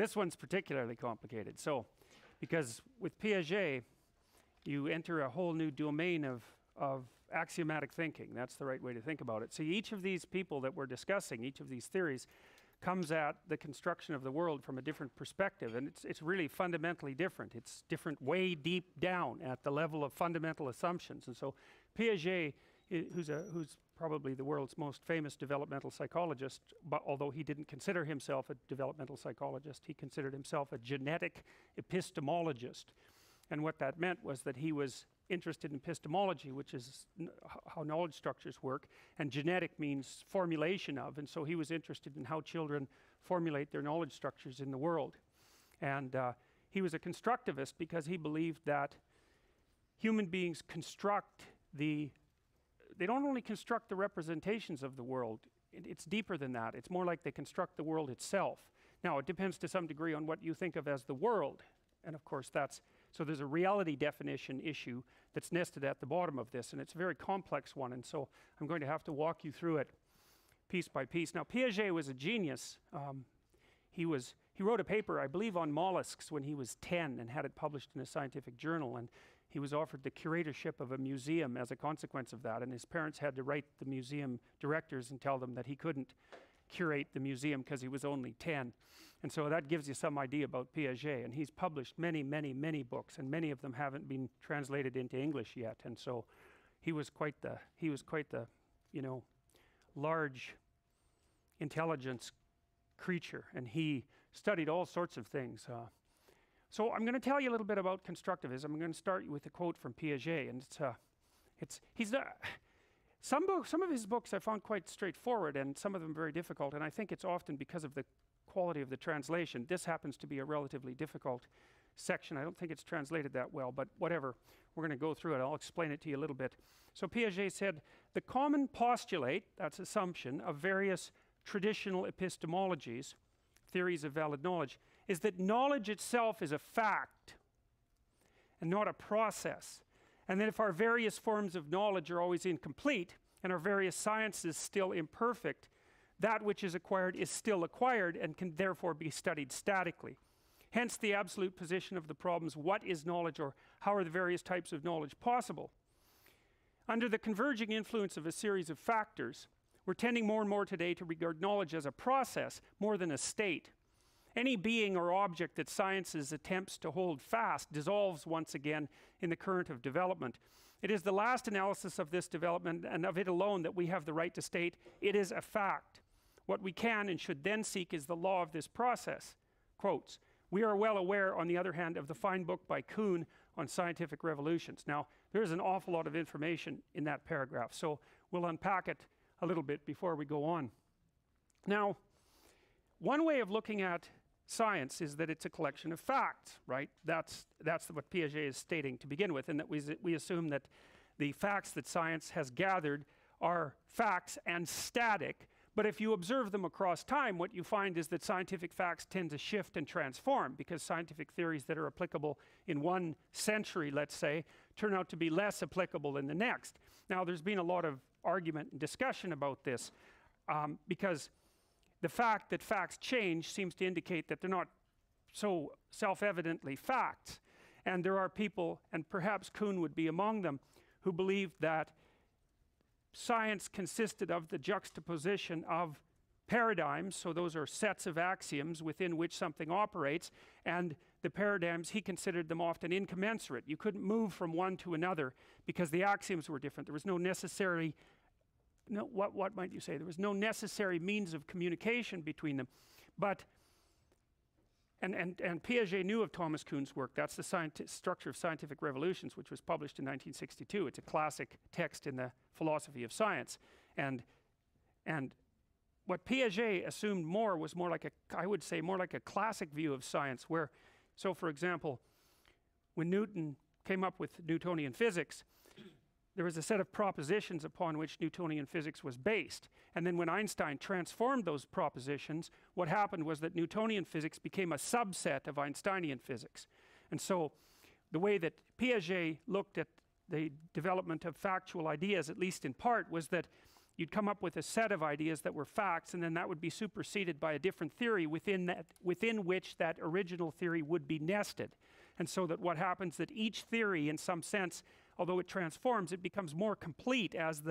This one's particularly complicated. So, because with Piaget, you enter a whole new domain of axiomatic thinking. That's the right way to think about it. So each of these people that we're discussing, each of these theories, comes at the construction of the world from a different perspective, and it's really fundamentally different. It's different way deep down at the level of fundamental assumptions. And so Piaget, who's probably the world's most famous developmental psychologist, but although he didn't consider himself a developmental psychologist, he considered himself a genetic epistemologist. And what that meant was that he was interested in epistemology, which is how knowledge structures work, and genetic means formulation of, and so he was interested in how children formulate their knowledge structures in the world. And he was a constructivist because he believed that human beings construct they don't only construct the representations of the world, it's deeper than that. It's more like they construct the world itself. Now, it depends to some degree on what you think of as the world, and of course so there's a reality definition issue that's nested at the bottom of this, and it's a very complex one, and so I'm going to have to walk you through it piece by piece. Now, Piaget was a genius. He wrote a paper, I believe, on mollusks when he was 10 and had it published in a scientific journal, and he was offered the curatorship of a museum as a consequence of that, and his parents had to write the museum directors and tell them that he couldn't curate the museum because he was only 10. And so that gives you some idea about Piaget, and he's published many, many, many books, and many of them haven't been translated into English yet. And so he was quite the large intelligence creature, and he studied all sorts of things. So I'm going to tell you a little bit about constructivism. I'm going to start with a quote from Piaget, and some of his books I found quite straightforward, and some of them very difficult, and I think it's often because of the quality of the translation. This happens to be a relatively difficult section. I don't think it's translated that well, but whatever. We're going to go through it. I'll explain it to you a little bit. So Piaget said, "The common postulate," that's assumption, "of various traditional epistemologies, theories of valid knowledge, is that knowledge itself is a fact and not a process. And that if our various forms of knowledge are always incomplete and our various sciences still imperfect, that which is acquired is still acquired and can therefore be studied statically. Hence the absolute position of the problems, what is knowledge, or how are the various types of knowledge possible? Under the converging influence of a series of factors, we're tending more and more today to regard knowledge as a process more than a state. Any being or object that science's attempts to hold fast dissolves once again in the current of development. It is the last analysis of this development and of it alone that we have the right to state it is a fact. What we can and should then seek is the law of this process." Quotes, "We are well aware, on the other hand, of the fine book by Kuhn on scientific revolutions." Now, there's an awful lot of information in that paragraph, so we'll unpack it a little bit before we go on. Now, one way of looking at science is that it's a collection of facts, right? That's what Piaget is stating to begin with, and that we assume that the facts that science has gathered are facts and static. But if you observe them across time, what you find is that scientific facts tend to shift and transform, because scientific theories that are applicable in one century, let's say, turn out to be less applicable in the next. Now, there's been a lot of argument and discussion about this, because the fact that facts change seems to indicate that they're not so self-evidently facts. And there are people, and perhaps Kuhn would be among them, who believe that science consisted of the juxtaposition of paradigms, so those are sets of axioms within which something operates, and the paradigms, he considered them often incommensurate. You couldn't move from one to another because the axioms were different. There was no necessary, what might you say? There was no necessary means of communication between them. But and Piaget knew of Thomas Kuhn's work. That's the Structure of Scientific Revolutions, which was published in 1962. It's a classic text in the philosophy of science. And what Piaget assumed was more like I would say more like a classic view of science, where, so for example, when Newton came up with Newtonian physics, there was a set of propositions upon which Newtonian physics was based. And then when Einstein transformed those propositions, what happened was that Newtonian physics became a subset of Einsteinian physics. And so the way that Piaget looked at the development of factual ideas, at least in part, was that you'd come up with a set of ideas that were facts, and then that would be superseded by a different theory within which that original theory would be nested. And so that what happens that each theory, in some sense, although it transforms, it becomes more complete as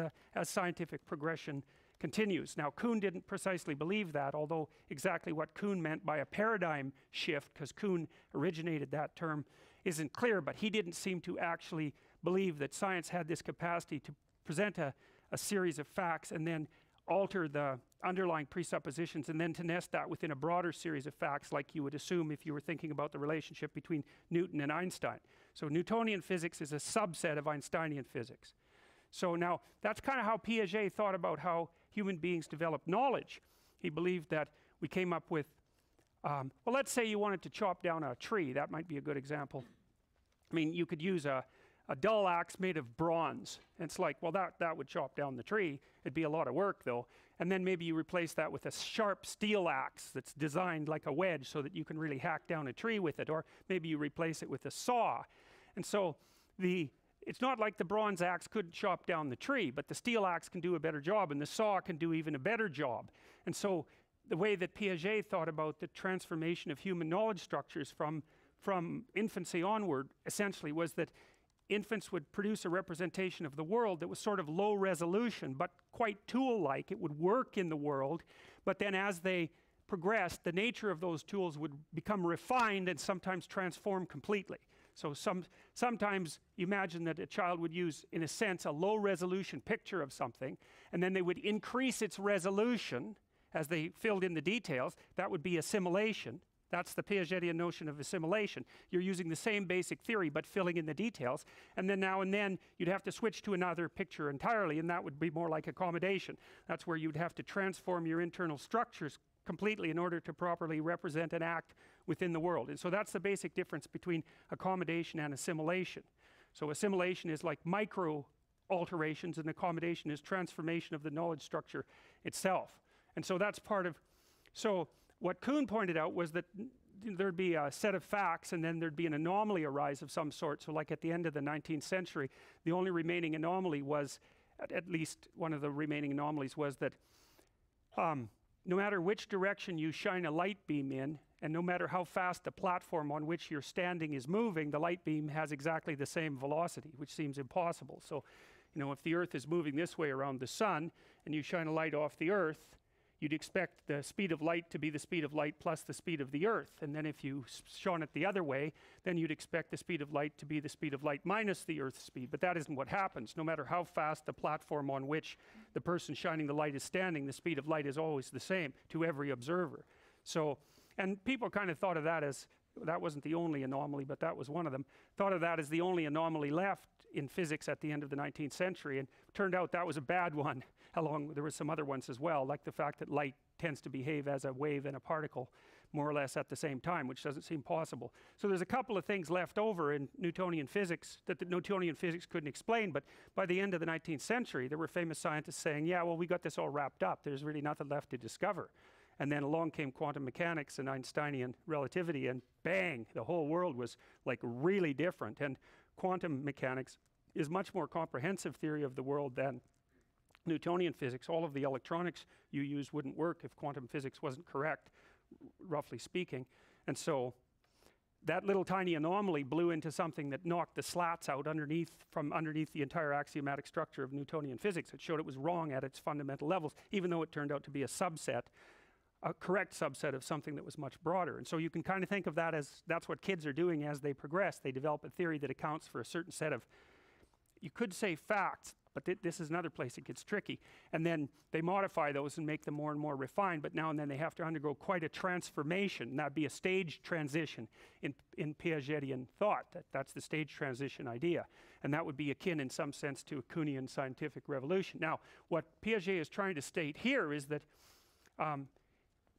scientific progression continues. Now, Kuhn didn't precisely believe that, although exactly what Kuhn meant by a paradigm shift, because Kuhn originated that term, isn't clear, but he didn't seem to actually believe that science had this capacity to present a series of facts and then alter the underlying presuppositions and then to nest that within a broader series of facts, like you would assume if you were thinking about the relationship between Newton and Einstein. So Newtonian physics is a subset of Einsteinian physics. So now that's kind of how Piaget thought about how human beings develop knowledge. He believed that we came up with, well, let's say you wanted to chop down a tree. That might be a good example. I mean, you could use a dull axe made of bronze. And it's like, well, that would chop down the tree. It'd be a lot of work, though. And then maybe you replace that with a sharp steel axe that's designed like a wedge so that you can really hack down a tree with it. Or maybe you replace it with a saw. And so it's not like the bronze axe couldn't chop down the tree, but the steel axe can do a better job, and the saw can do even a better job. And so the way that Piaget thought about the transformation of human knowledge structures from infancy onward essentially was that infants would produce a representation of the world that was sort of low resolution but quite tool-like. It would work in the world, but then as they progressed, the nature of those tools would become refined and sometimes transform completely. So sometimes you imagine that a child would use, in a sense, a low-resolution picture of something, and then they would increase its resolution as they filled in the details. That would be assimilation. That's the Piagetian notion of assimilation. You're using the same basic theory but filling in the details, and then now and then you'd have to switch to another picture entirely, and that would be more like accommodation. That's where you'd have to transform your internal structures completely in order to properly represent and act within the world. And so that's the basic difference between accommodation and assimilation. So assimilation is like micro alterations, and accommodation is transformation of the knowledge structure itself. And so that's part of, so what Kuhn pointed out was that there'd be a set of facts and then there'd be an anomaly arise of some sort. So like at the end of the 19th century, the only remaining anomaly was, at least one of the remaining anomalies was that no matter which direction you shine a light beam in, and no matter how fast the platform on which you're standing is moving, the light beam has exactly the same velocity, which seems impossible. So, you know, if the Earth is moving this way around the sun, and you shine a light off the Earth, you'd expect the speed of light to be the speed of light plus the speed of the Earth. And then if you shone it the other way, then you'd expect the speed of light to be the speed of light minus the Earth's speed. But that isn't what happens. No matter how fast the platform on which the person shining the light is standing, the speed of light is always the same to every observer. So, and people kind of thought of that as, that wasn't the only anomaly, but that was one of them, thought of that as the only anomaly left in physics at the end of the 19th century, and turned out that was a bad one. There were some other ones as well, like the fact that light tends to behave as a wave and a particle more or less at the same time, which doesn't seem possible. So there's a couple of things left over in Newtonian physics that the Newtonian physics couldn't explain, but by the end of the 19th century, there were famous scientists saying, yeah, well, we got this all wrapped up. There's really nothing left to discover. And then along came quantum mechanics and Einsteinian relativity, and bang, the whole world was like really different. And quantum mechanics is much more comprehensive theory of the world than Newtonian physics. All of the electronics you use wouldn't work if quantum physics wasn't correct, roughly speaking. And so that little tiny anomaly blew into something that knocked the slats out from underneath the entire axiomatic structure of Newtonian physics. It showed it was wrong at its fundamental levels, even though it turned out to be a subset, a correct subset of something that was much broader. And so you can kind of think of that as, that's what kids are doing as they progress. They develop a theory that accounts for a certain set of, you could say facts, but this is another place it gets tricky. And then they modify those and make them more and more refined, but now and then they have to undergo quite a transformation, and that'd be a stage transition in Piagetian thought. That's the stage transition idea. And that would be akin in some sense to a Kuhnian scientific revolution. Now, what Piaget is trying to state here is that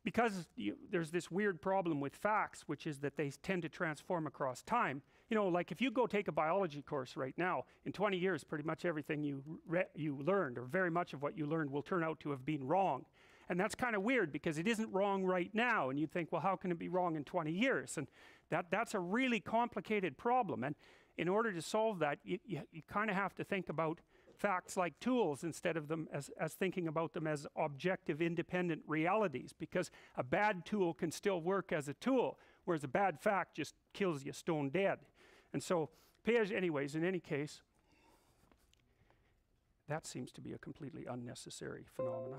because there's this weird problem with facts, which is that they tend to transform across time. You know, like if you go take a biology course right now, in 20 years, pretty much everything you learned, or very much of what you learned, will turn out to have been wrong. And that's kind of weird because it isn't wrong right now. And you'd think, well, how can it be wrong in 20 years? And that's a really complicated problem. And in order to solve that, you kind of have to think about facts like tools instead of them as thinking about them as objective independent realities, because a bad tool can still work as a tool, whereas a bad fact just kills you stone dead. And so Piaget, anyways, in any case, that seems to be a completely unnecessary phenomena.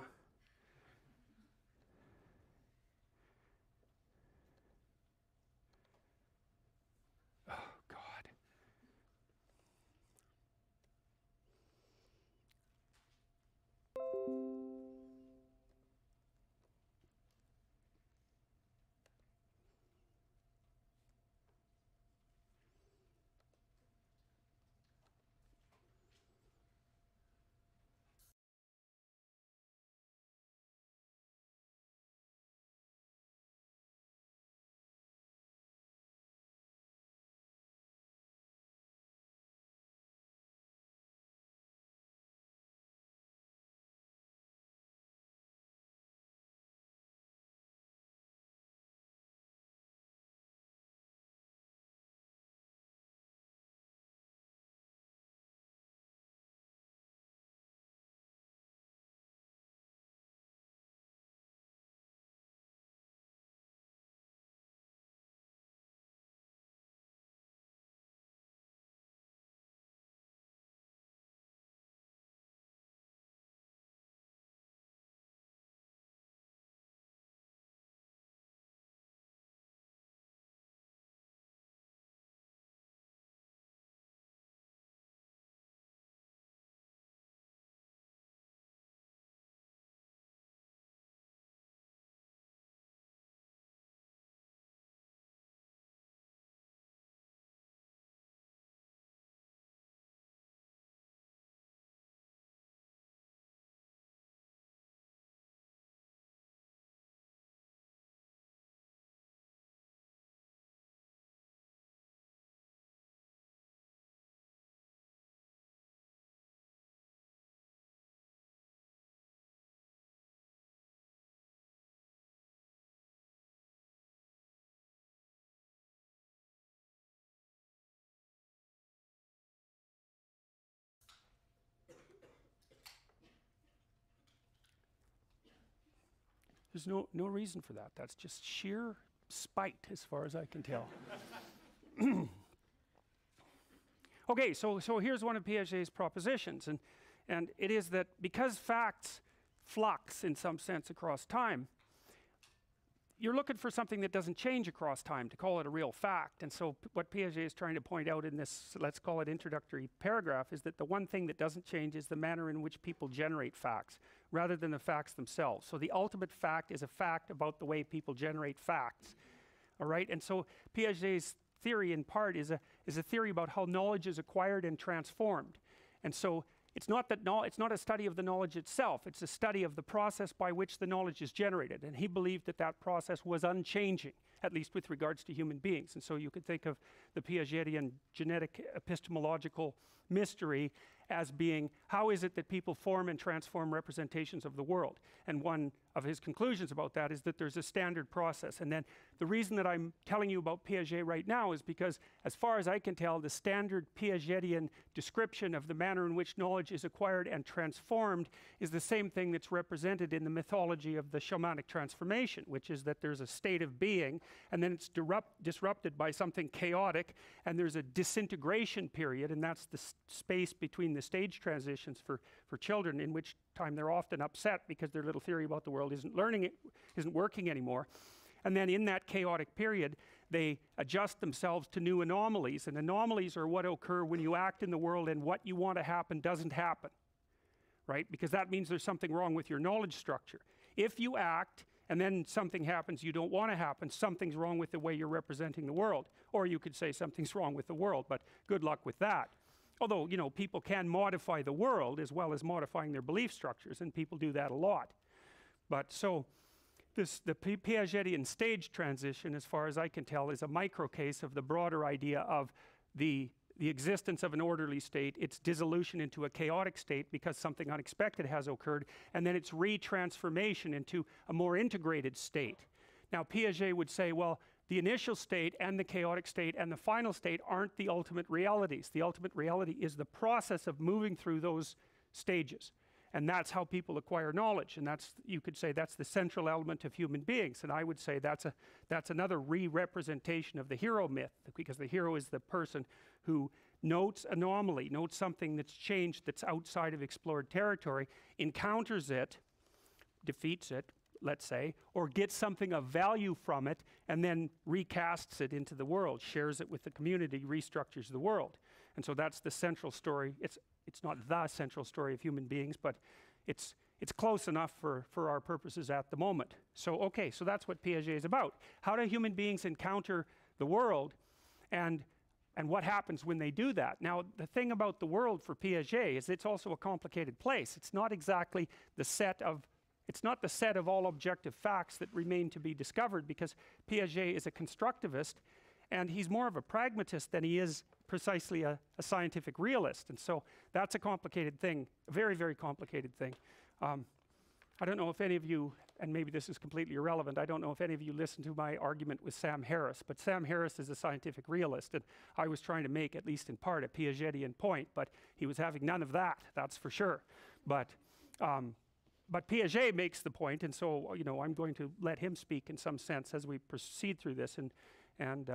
There's no reason for that. That's just sheer spite, as far as I can tell. Okay, so here's one of Piaget's propositions, and it is that because facts flux in some sense across time, you're looking for something that doesn't change across time to call it a real fact. And so what Piaget is trying to point out in this, let's call it introductory paragraph, is that the one thing that doesn't change is the manner in which people generate facts, rather than the facts themselves. So the ultimate fact is a fact about the way people generate facts. All right, and so Piaget's theory in part is a theory about how knowledge is acquired and transformed. And so it's not a study of the knowledge itself, it's a study of the process by which the knowledge is generated. And he believed that that process was unchanging, at least with regards to human beings. And so you could think of the Piagetian genetic epistemological mystery as being, how is it that people form and transform representations of the world? And one of his conclusions about that is that there's a standard process. And then the reason that I'm telling you about Piaget right now is because, as far as I can tell, the standard Piagetian description of the manner in which knowledge is acquired and transformed is the same thing that's represented in the mythology of the shamanic transformation, which is that there's a state of being, and then it's disrupted by something chaotic, and there's a disintegration period, and that's the space between the stage transitions for children, in which time they're often upset because their little theory about the world isn't working anymore. And then in that chaotic period, they adjust themselves to new anomalies, and anomalies are what occur when you act in the world and what you want to happen doesn't happen, right? Because that means there's something wrong with your knowledge structure. If you act and then something happens you don't want to happen, something's wrong with the way you're representing the world. Or you could say something's wrong with the world, but good luck with that. Although, you know, people can modify the world as well as modifying their belief structures, and people do that a lot. But so the Piagetian stage transition, as far as I can tell, is a micro case of the broader idea of the existence of an orderly state, its dissolution into a chaotic state because something unexpected has occurred, and then its retransformation into a more integrated state. Now, Piaget would say, well, the initial state and the chaotic state and the final state aren't the ultimate realities. The ultimate reality is the process of moving through those stages. And that's how people acquire knowledge, and that's, you could say, that's the central element of human beings. And I would say that's another re-representation of the hero myth, because the hero is the person who notes anomaly, notes something that's changed, that's outside of explored territory, encounters it, defeats it, let's say, or gets something of value from it, and then recasts it into the world, shares it with the community, restructures the world. And so that's the central story. It's not the central story of human beings, but it's close enough for our purposes at the moment. So okay, so that's what Piaget is about. How do human beings encounter the world, and what happens when they do that? Now, the thing about the world for Piaget is it's also a complicated place. It's not exactly the set of all objective facts that remain to be discovered, because Piaget is a constructivist, and he's more of a pragmatist than he is precisely a scientific realist. And so that's a complicated thing, a very, very complicated thing. I don't know if any of you, and maybe this is completely irrelevant, I don't know if any of you listened to my argument with Sam Harris, but Sam Harris is a scientific realist, and I was trying to make, at least in part, a Piagetian point, but he was having none of that, that's for sure. But Piaget makes the point, and so, you know, I'm going to let him speak in some sense as we proceed through this, and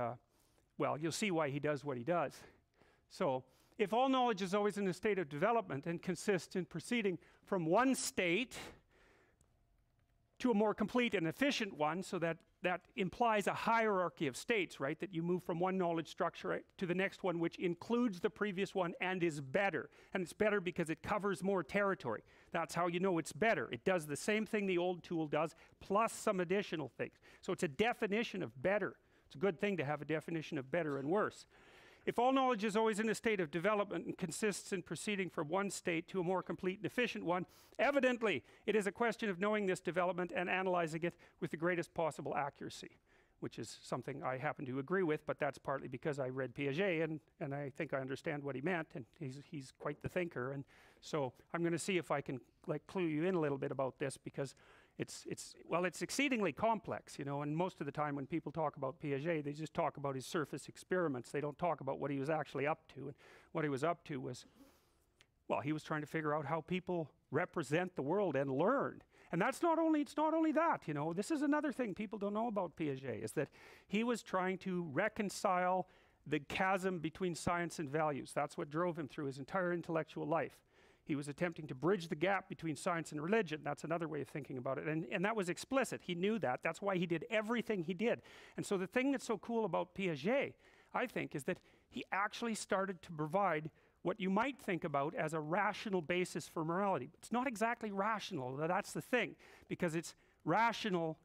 well, you'll see why he does what he does. So, if all knowledge is always in a state of development and consists in proceeding from one state to a more complete and efficient one, so that implies a hierarchy of states, right? That you move from one knowledge structure to the next one, which includes the previous one and is better. And it's better because it covers more territory. That's how you know it's better. It does the same thing the old tool does, plus some additional things. So it's a definition of better. It's a good thing to have a definition of better and worse. If all knowledge is always in a state of development and consists in proceeding from one state to a more complete and efficient one, evidently it is a question of knowing this development and analyzing it with the greatest possible accuracy, which is something I happen to agree with, but that's partly because I read Piaget and I think I understand what he meant, and he's quite the thinker. And so I'm going to see if I can like clue you in a little bit about this, because it's exceedingly complex, you know, and most of the time when people talk about Piaget, they just talk about his surface experiments. They don't talk about what he was actually up to. And what he was up to was, well, he was trying to figure out how people represent the world and learn. And it's not only that, you know, this is another thing people don't know about Piaget, is that he was trying to reconcile the chasm between science and values. That's what drove him through his entire intellectual life. He was attempting to bridge the gap between science and religion. That's another way of thinking about it. And that was explicit. He knew that. That's why he did everything he did. And so the thing that's so cool about Piaget, I think, is that he actually started to provide what you might think about as a rational basis for morality. It's not exactly rational. That's the thing. Because it's rational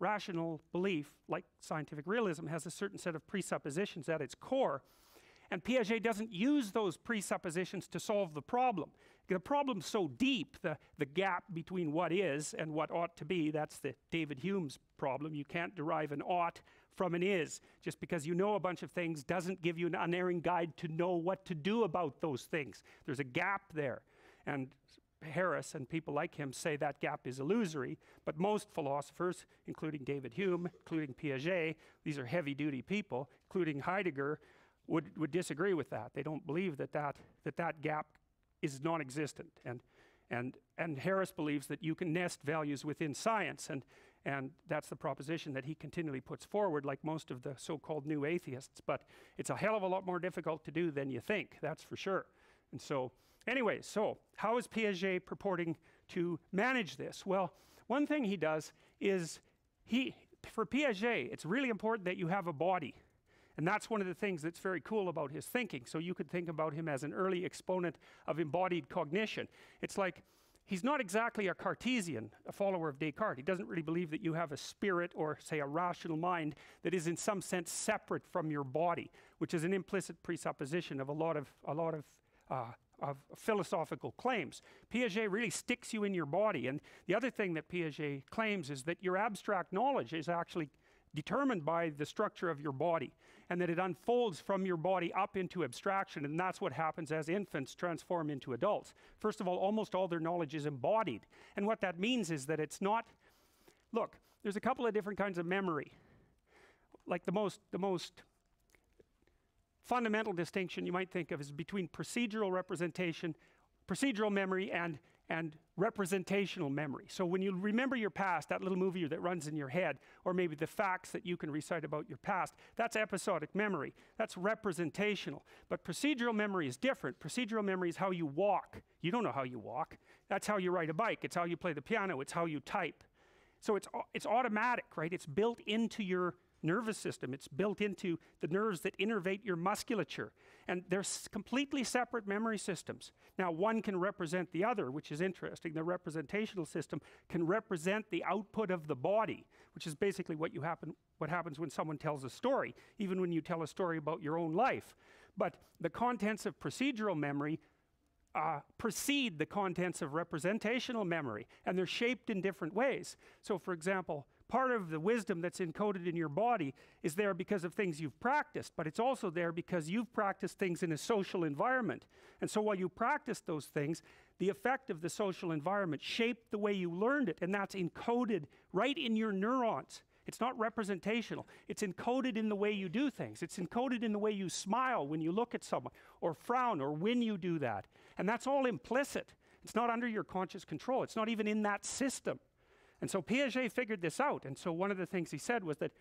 belief, like scientific realism, has a certain set of presuppositions at its core. And Piaget doesn't use those presuppositions to solve the problem. The problem's so deep, the gap between what is and what ought to be, that's the David Hume's problem. You can't derive an ought from an is. Just because you know a bunch of things doesn't give you an unerring guide to know what to do about those things. There's a gap there. And Harris and people like him say that gap is illusory, but most philosophers, including David Hume, including Piaget, these are heavy-duty people, including Heidegger, would disagree with that. They don't believe that gap is non-existent, and Harris believes that you can nest values within science, and that's the proposition that he continually puts forward, like most of the so-called new atheists. But it's a hell of a lot more difficult to do than you think, that's for sure. And so, anyway, so how is Piaget purporting to manage this? Well, one thing he does is for Piaget, it's really important that you have a body. And that's one of the things that's very cool about his thinking. So you could think about him as an early exponent of embodied cognition. It's like, he's not exactly a Cartesian, a follower of Descartes. He doesn't really believe that you have a spirit or, say, a rational mind that is in some sense separate from your body, which is an implicit presupposition of a lot of philosophical claims. Piaget really sticks you in your body. And the other thing that Piaget claims is that your abstract knowledge is actually determined by the structure of your body, and that it unfolds from your body up into abstraction, and that's what happens as infants transform into adults. First of all, almost all their knowledge is embodied, and what that means is that it's not, look, there's a couple of different kinds of memory. Like the most fundamental distinction you might think of is between procedural representation, procedural memory, and and representational memory. So when you remember your past, that little movie that runs in your head, or maybe the facts that you can recite about your past, that's episodic memory. That's representational. But procedural memory is different. Procedural memory is how you walk. You don't know how you walk. That's how you ride a bike. It's how you play the piano. It's how you type. So it's automatic, right? It's built into your nervous system. It's built into the nerves that innervate your musculature. And they're completely separate memory systems. Now, one can represent the other, which is interesting. The representational system can represent the output of the body, which is basically what happens when someone tells a story, even when you tell a story about your own life. But the contents of procedural memory precede the contents of representational memory, and they're shaped in different ways. So, for example, part of the wisdom that's encoded in your body is there because of things you've practiced, but it's also there because you've practiced things in a social environment. And so while you practice those things, the effect of the social environment shaped the way you learned it, and that's encoded right in your neurons. It's not representational. It's encoded in the way you do things. It's encoded in the way you smile when you look at someone, or frown, or when you do that. And that's all implicit. It's not under your conscious control. It's not even in that system. And so Piaget figured this out. And so one of the things he said was that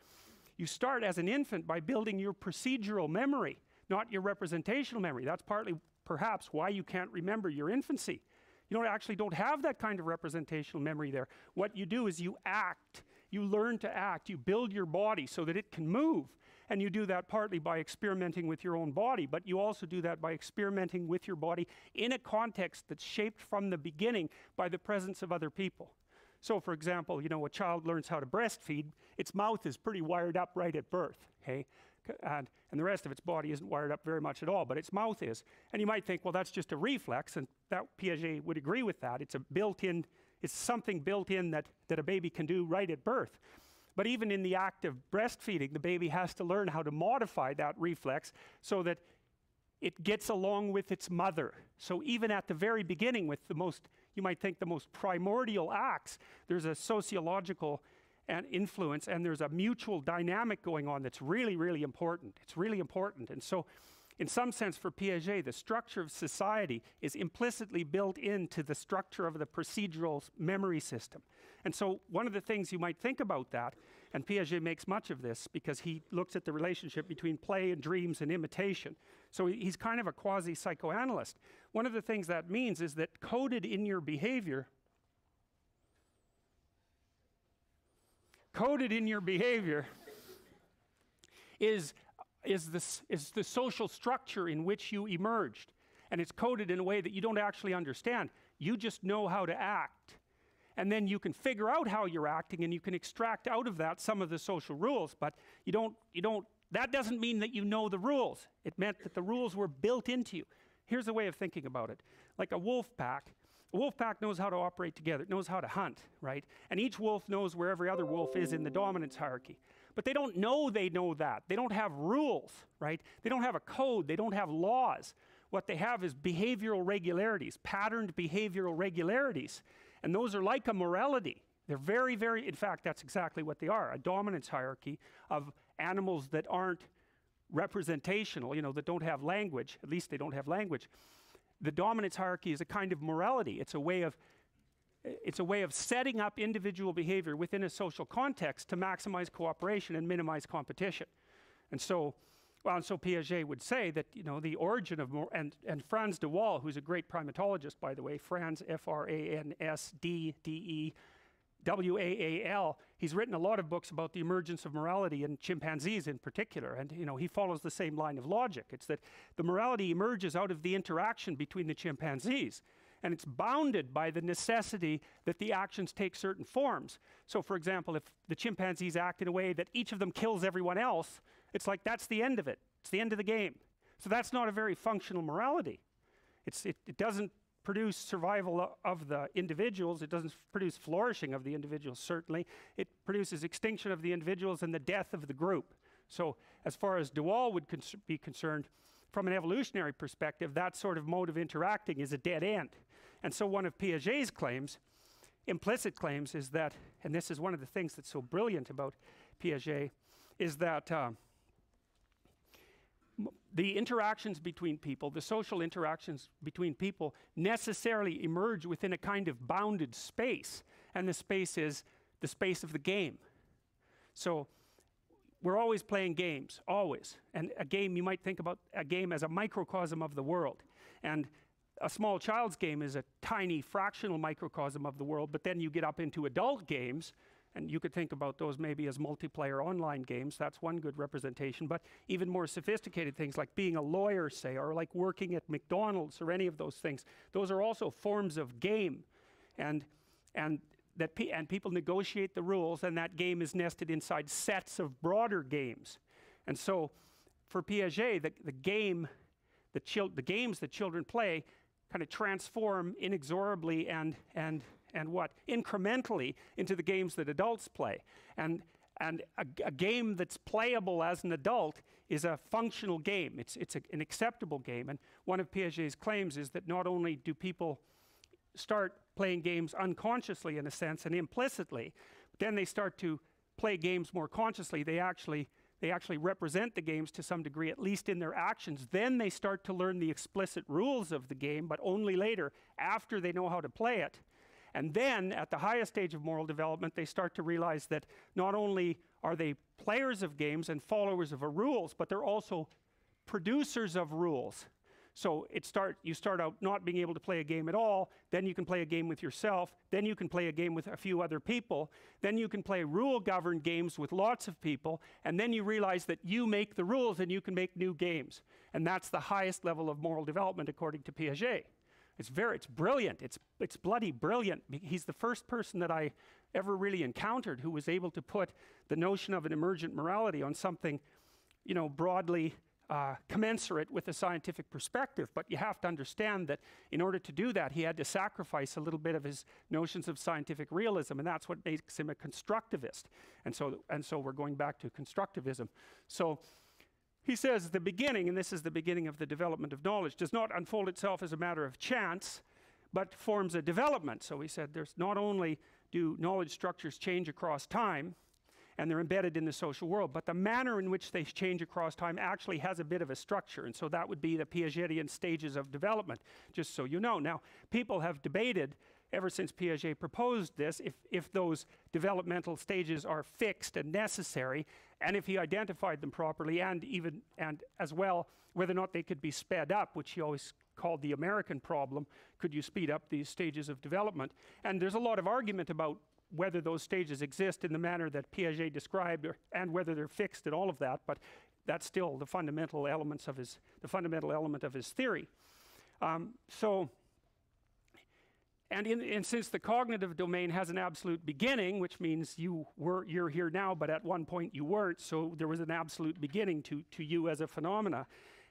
you start as an infant by building your procedural memory, not your representational memory. That's partly, perhaps, why you can't remember your infancy. You actually don't have that kind of representational memory there. What you do is you act. You learn to act. You build your body so that it can move. And you do that partly by experimenting with your own body, but you also do that by experimenting with your body in a context that's shaped from the beginning by the presence of other people. So, for example, a child learns how to breastfeed. Its mouth is pretty wired up right at birth, okay? And the rest of its body isn't wired up very much at all, but its mouth is. And you might think, well, that's just a reflex, and that Piaget would agree with that. It's a built-in, it's something built in that a baby can do right at birth. But even in the act of breastfeeding, the baby has to learn how to modify that reflex so that it gets along with its mother. So even at the very beginning with you might think the most primordial acts, there's a sociological influence, and there's a mutual dynamic going on that's really, really important. It's really important. And so in some sense for Piaget, the structure of society is implicitly built into the structure of the procedural memory system. And so one of the things you might think about that, and Piaget makes much of this because he looks at the relationship between play and dreams and imitation. So he's kind of a quasi-psychoanalyst. One of the things that means is that coded in your behavior is the social structure in which you emerged. And it's coded in a way that you don't actually understand. You just know how to act. And then you can figure out how you're acting, and you can extract out of that some of the social rules, but that doesn't mean that you know the rules. It meant that the rules were built into you. Here's a way of thinking about it. Like a wolf pack knows how to operate together. It knows how to hunt, right? And each wolf knows where every other wolf is in the dominance hierarchy. But they don't know that. They don't have rules, right? They don't have a code. They don't have laws. What they have is behavioral regularities, patterned behavioral regularities. And those are like a morality. They're very, very, in fact, that's exactly what they are, a dominance hierarchy of animals that aren't representational, that don't have language. At least they don't have language. The dominance hierarchy is a kind of morality. It's a way of setting up individual behavior within a social context to maximize cooperation and minimize competition. And so Piaget would say that, the origin of and Frans de Waal, who's a great primatologist, by the way, Frans, F-R-A-N-S-D-D-E-W-A-A-L, he's written a lot of books about the emergence of morality in chimpanzees in particular, and, he follows the same line of logic. It's that the morality emerges out of the interaction between the chimpanzees, and it's bounded by the necessity that the actions take certain forms. So, for example, if the chimpanzees act in a way that each of them kills everyone else, it's like that's the end of it. It's the end of the game. So that's not a very functional morality. It doesn't produce survival of the individuals. It doesn't produce flourishing of the individuals, certainly. It produces extinction of the individuals and the death of the group. So as far as de Waal would be concerned, from an evolutionary perspective, that sort of mode of interacting is a dead end. And so one of Piaget's claims, implicit claims, is that, and this is one of the things that's so brilliant about Piaget, is that the interactions between people, the social interactions between people, necessarily emerge within a kind of bounded space, and the space is the space of the game. So we're always playing games, always. And a game, you might think about a game as a microcosm of the world. And a small child's game is a tiny fractional microcosm of the world, but then you get up into adult games, and you could think about those maybe as multiplayer online games. That's one good representation. But even more sophisticated things like being a lawyer, say, or like working at McDonald's or any of those things, those are also forms of game. And people negotiate the rules, and that game is nested inside sets of broader games. And so for Piaget, the games that children play kind of transform inexorably and incrementally into the games that adults play. And a game that's playable as an adult is a functional game. It's an acceptable game. And one of Piaget's claims is that not only do people start playing games unconsciously in a sense and implicitly, but then they start to play games more consciously. They actually represent the games to some degree, at least in their actions. Then they start to learn the explicit rules of the game, but only later, after they know how to play it. And then, at the highest stage of moral development, they start to realize that not only are they players of games and followers of rules, but they're also producers of rules. So you start out not being able to play a game at all, then you can play a game with yourself, then you can play a game with a few other people, then you can play rule-governed games with lots of people, and then you realize that you make the rules and you can make new games. And that's the highest level of moral development according to Piaget. It's brilliant. It's bloody brilliant. He's the first person that I ever really encountered who was able to put the notion of an emergent morality on something, broadly commensurate with a scientific perspective. But you have to understand that in order to do that, he had to sacrifice a little bit of his notions of scientific realism, and that's what makes him a constructivist. And so we're going back to constructivism. So he says the beginning, and this is the beginning of the development of knowledge, does not unfold itself as a matter of chance, but forms a development. So he said there's not only do knowledge structures change across time, and they're embedded in the social world, but the manner in which they change across time actually has a bit of a structure, and so that would be the Piagetian stages of development, just so you know. Now, people have debated ever since Piaget proposed this, if those developmental stages are fixed and necessary, and if he identified them properly, and as well, whether or not they could be sped up, which he always called the American problem. Could you speed up these stages of development? And there's a lot of argument about whether those stages exist in the manner that Piaget described, and whether they're fixed and all of that, but that's still the fundamental element of his theory. And since the cognitive domain has an absolute beginning, which means you're here now, but at one point you weren't, so there was an absolute beginning to you as a phenomena,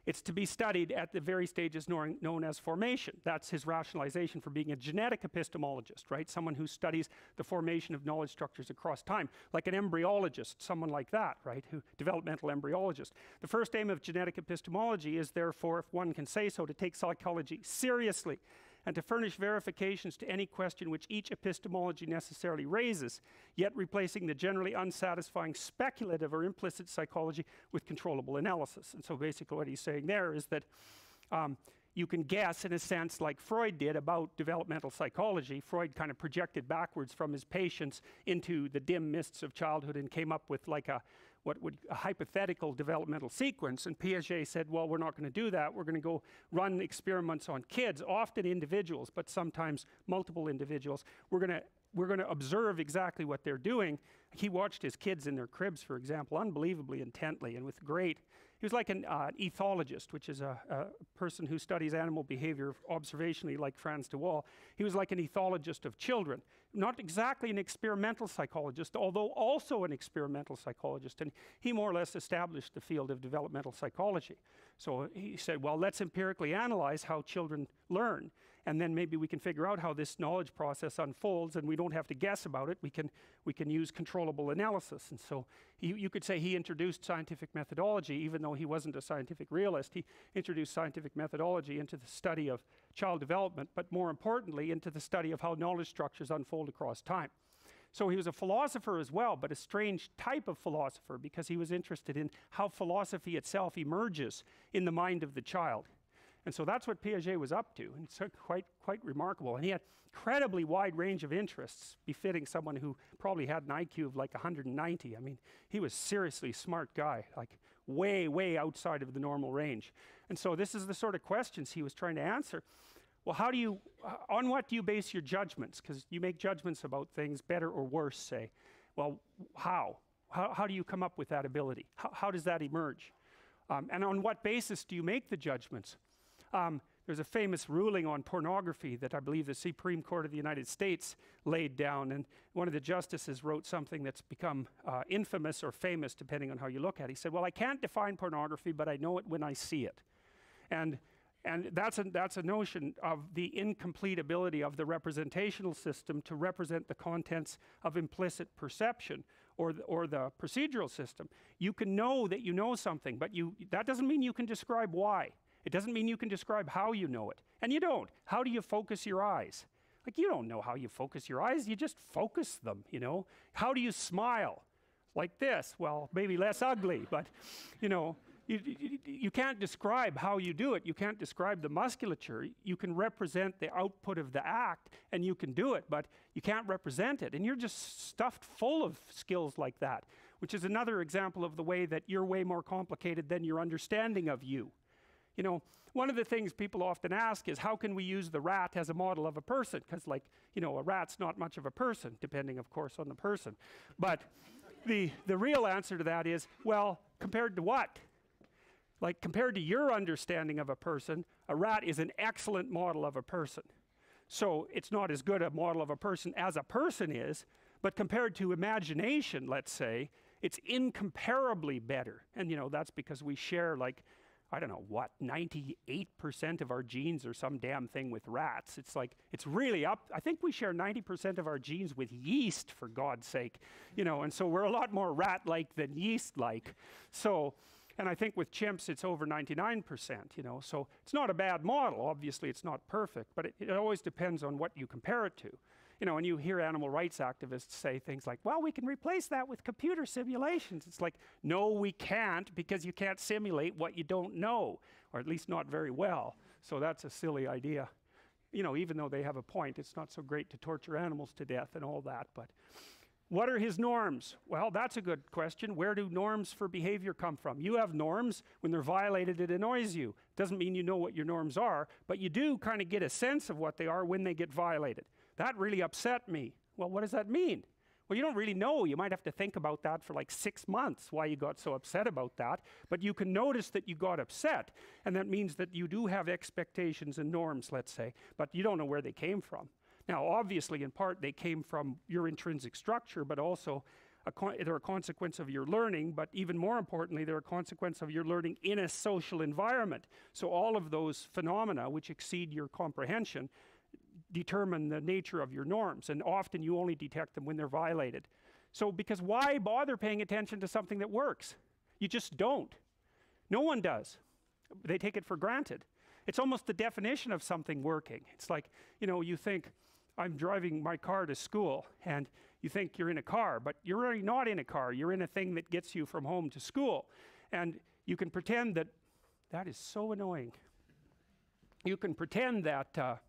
it's to be studied at the very stages known as formation. That's his rationalization for being a genetic epistemologist, right? Someone who studies the formation of knowledge structures across time, like an embryologist, someone like that, right? Developmental embryologist. The first aim of genetic epistemology is therefore, if one can say so, to take psychology seriously and to furnish verifications to any question which each epistemology necessarily raises, yet replacing the generally unsatisfying speculative or implicit psychology with controllable analysis. And so basically what he's saying there is that you can guess, in a sense, like Freud did about developmental psychology. Freud kind of projected backwards from his patients into the dim mists of childhood and came up with like a hypothetical developmental sequence, and Piaget said, well, we're not going to do that. We're going to go run experiments on kids, often individuals, but sometimes multiple individuals. We're going to observe exactly what they're doing. He watched his kids in their cribs, for example, unbelievably intently and with great. He was like an ethologist, which is a person who studies animal behavior observationally, like Frans de Waal. He was like an ethologist of children. Not exactly an experimental psychologist, although also an experimental psychologist. And he more or less established the field of developmental psychology. So he said, well, let's empirically analyze how children learn. And then maybe we can figure out how this knowledge process unfolds, and we don't have to guess about it. We can use controllable analysis. And so you could say he introduced scientific methodology, even though he wasn't a scientific realist. He introduced scientific methodology into the study of child development, but more importantly, into the study of how knowledge structures unfold across time. So he was a philosopher as well, but a strange type of philosopher, because he was interested in how philosophy itself emerges in the mind of the child. And so that's what Piaget was up to, and it's quite remarkable. And he had incredibly wide range of interests, befitting someone who probably had an IQ of like 190. I mean, he was seriously smart guy, like way outside of the normal range. And so this is the sort of questions he was trying to answer. Well, how do you, on what do you base your judgments? Because you make judgments about things, better or worse, say. Well, how? How do you come up with that ability? How does that emerge? And on what basis do you make the judgments? There's a famous ruling on pornography that I believe the Supreme Court of the United States laid down, and one of the justices wrote something that's become infamous or famous, depending on how you look at it. He said, well, I can't define pornography, but I know it when I see it. And that's a notion of the incomplete ability of the representational system to represent the contents of implicit perception, or the procedural system. You can know that you know something, but that doesn't mean you can describe why. It doesn't mean you can describe how you know it. And you don't. How do you focus your eyes? Like, you don't know how you focus your eyes, you just focus them, you know. How do you smile? Like this. Well, maybe less ugly, but, you know, you can't describe how you do it. You can't describe the musculature. You can represent the output of the act, and you can do it, but you can't represent it. And you're just stuffed full of skills like that, which is another example of the way that you're way more complicated than your understanding of you. You know, one of the things people often ask is, how can we use the rat as a model of a person? Because, like, you know, a rat's not much of a person, depending, of course, on the person. But the real answer to that is, well, compared to what? Like, compared to your understanding of a person, a rat is an excellent model of a person. So it's not as good a model of a person as a person is, but compared to imagination, let's say, it's incomparably better. And, you know, that's because we share, like, I don't know what, 98% of our genes or some damn thing with rats. It's like, it's really up. I think we share 90% of our genes with yeast, for God's sake. You know, and so we're a lot more rat-like than yeast-like. So, and I think with chimps it's over 99%, you know. So it's not a bad model. Obviously it's not perfect, but it always depends on what you compare it to. You know, and you hear animal rights activists say things like, well, we can replace that with computer simulations. It's like, no, we can't, because you can't simulate what you don't know, or at least not very well. So that's a silly idea. You know, even though they have a point, it's not so great to torture animals to death and all that. But what are his norms? Well, that's a good question. Where do norms for behavior come from? You have norms. When they're violated, it annoys you. Doesn't mean you know what your norms are, but you do kind of get a sense of what they are when they get violated. That really upset me. Well, what does that mean? Well, you don't really know. You might have to think about that for like 6 months, why you got so upset about that. But you can notice that you got upset, and that means that you do have expectations and norms, let's say, but you don't know where they came from. Now, obviously, in part, they came from your intrinsic structure, but also they're a consequence of your learning, but even more importantly, they're a consequence of your learning in a social environment. So all of those phenomena which exceed your comprehension determine the nature of your norms, and often you only detect them when they're violated. So, because why bother paying attention to something that works? You just don't. No one does. They take it for granted. It's almost the definition of something working. It's like, you know, you think, I'm driving my car to school, and you think you're in a car, but you're really not in a car. You're in a thing that gets you from home to school. And you can pretend that, that is so annoying. You can pretend that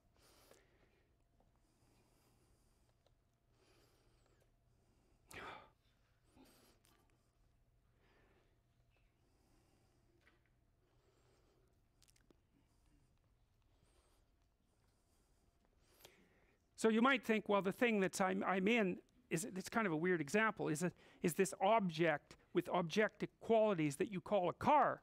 so you might think, well, the thing that I'm in is, it's kind of a weird example, is this object with objective qualities that you call a car.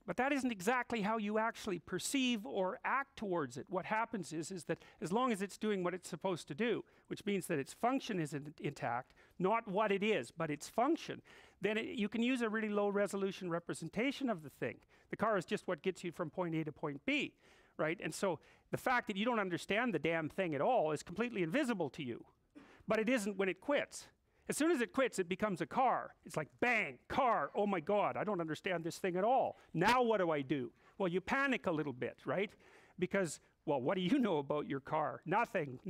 But that isn't exactly how you actually perceive or act towards it. What happens is that as long as it's doing what it's supposed to do, which means that its function is intact, not what it is, but its function, then you can use a really low resolution representation of the thing. The car is just what gets you from point A to point B, right? And so the fact that you don't understand the damn thing at all is completely invisible to you. But it isn't when it quits. As soon as it quits, it becomes a car. It's like, bang, car, oh my God, I don't understand this thing at all. Now what do I do? Well, you panic a little bit, right? Because, well, what do you know about your car? Nothing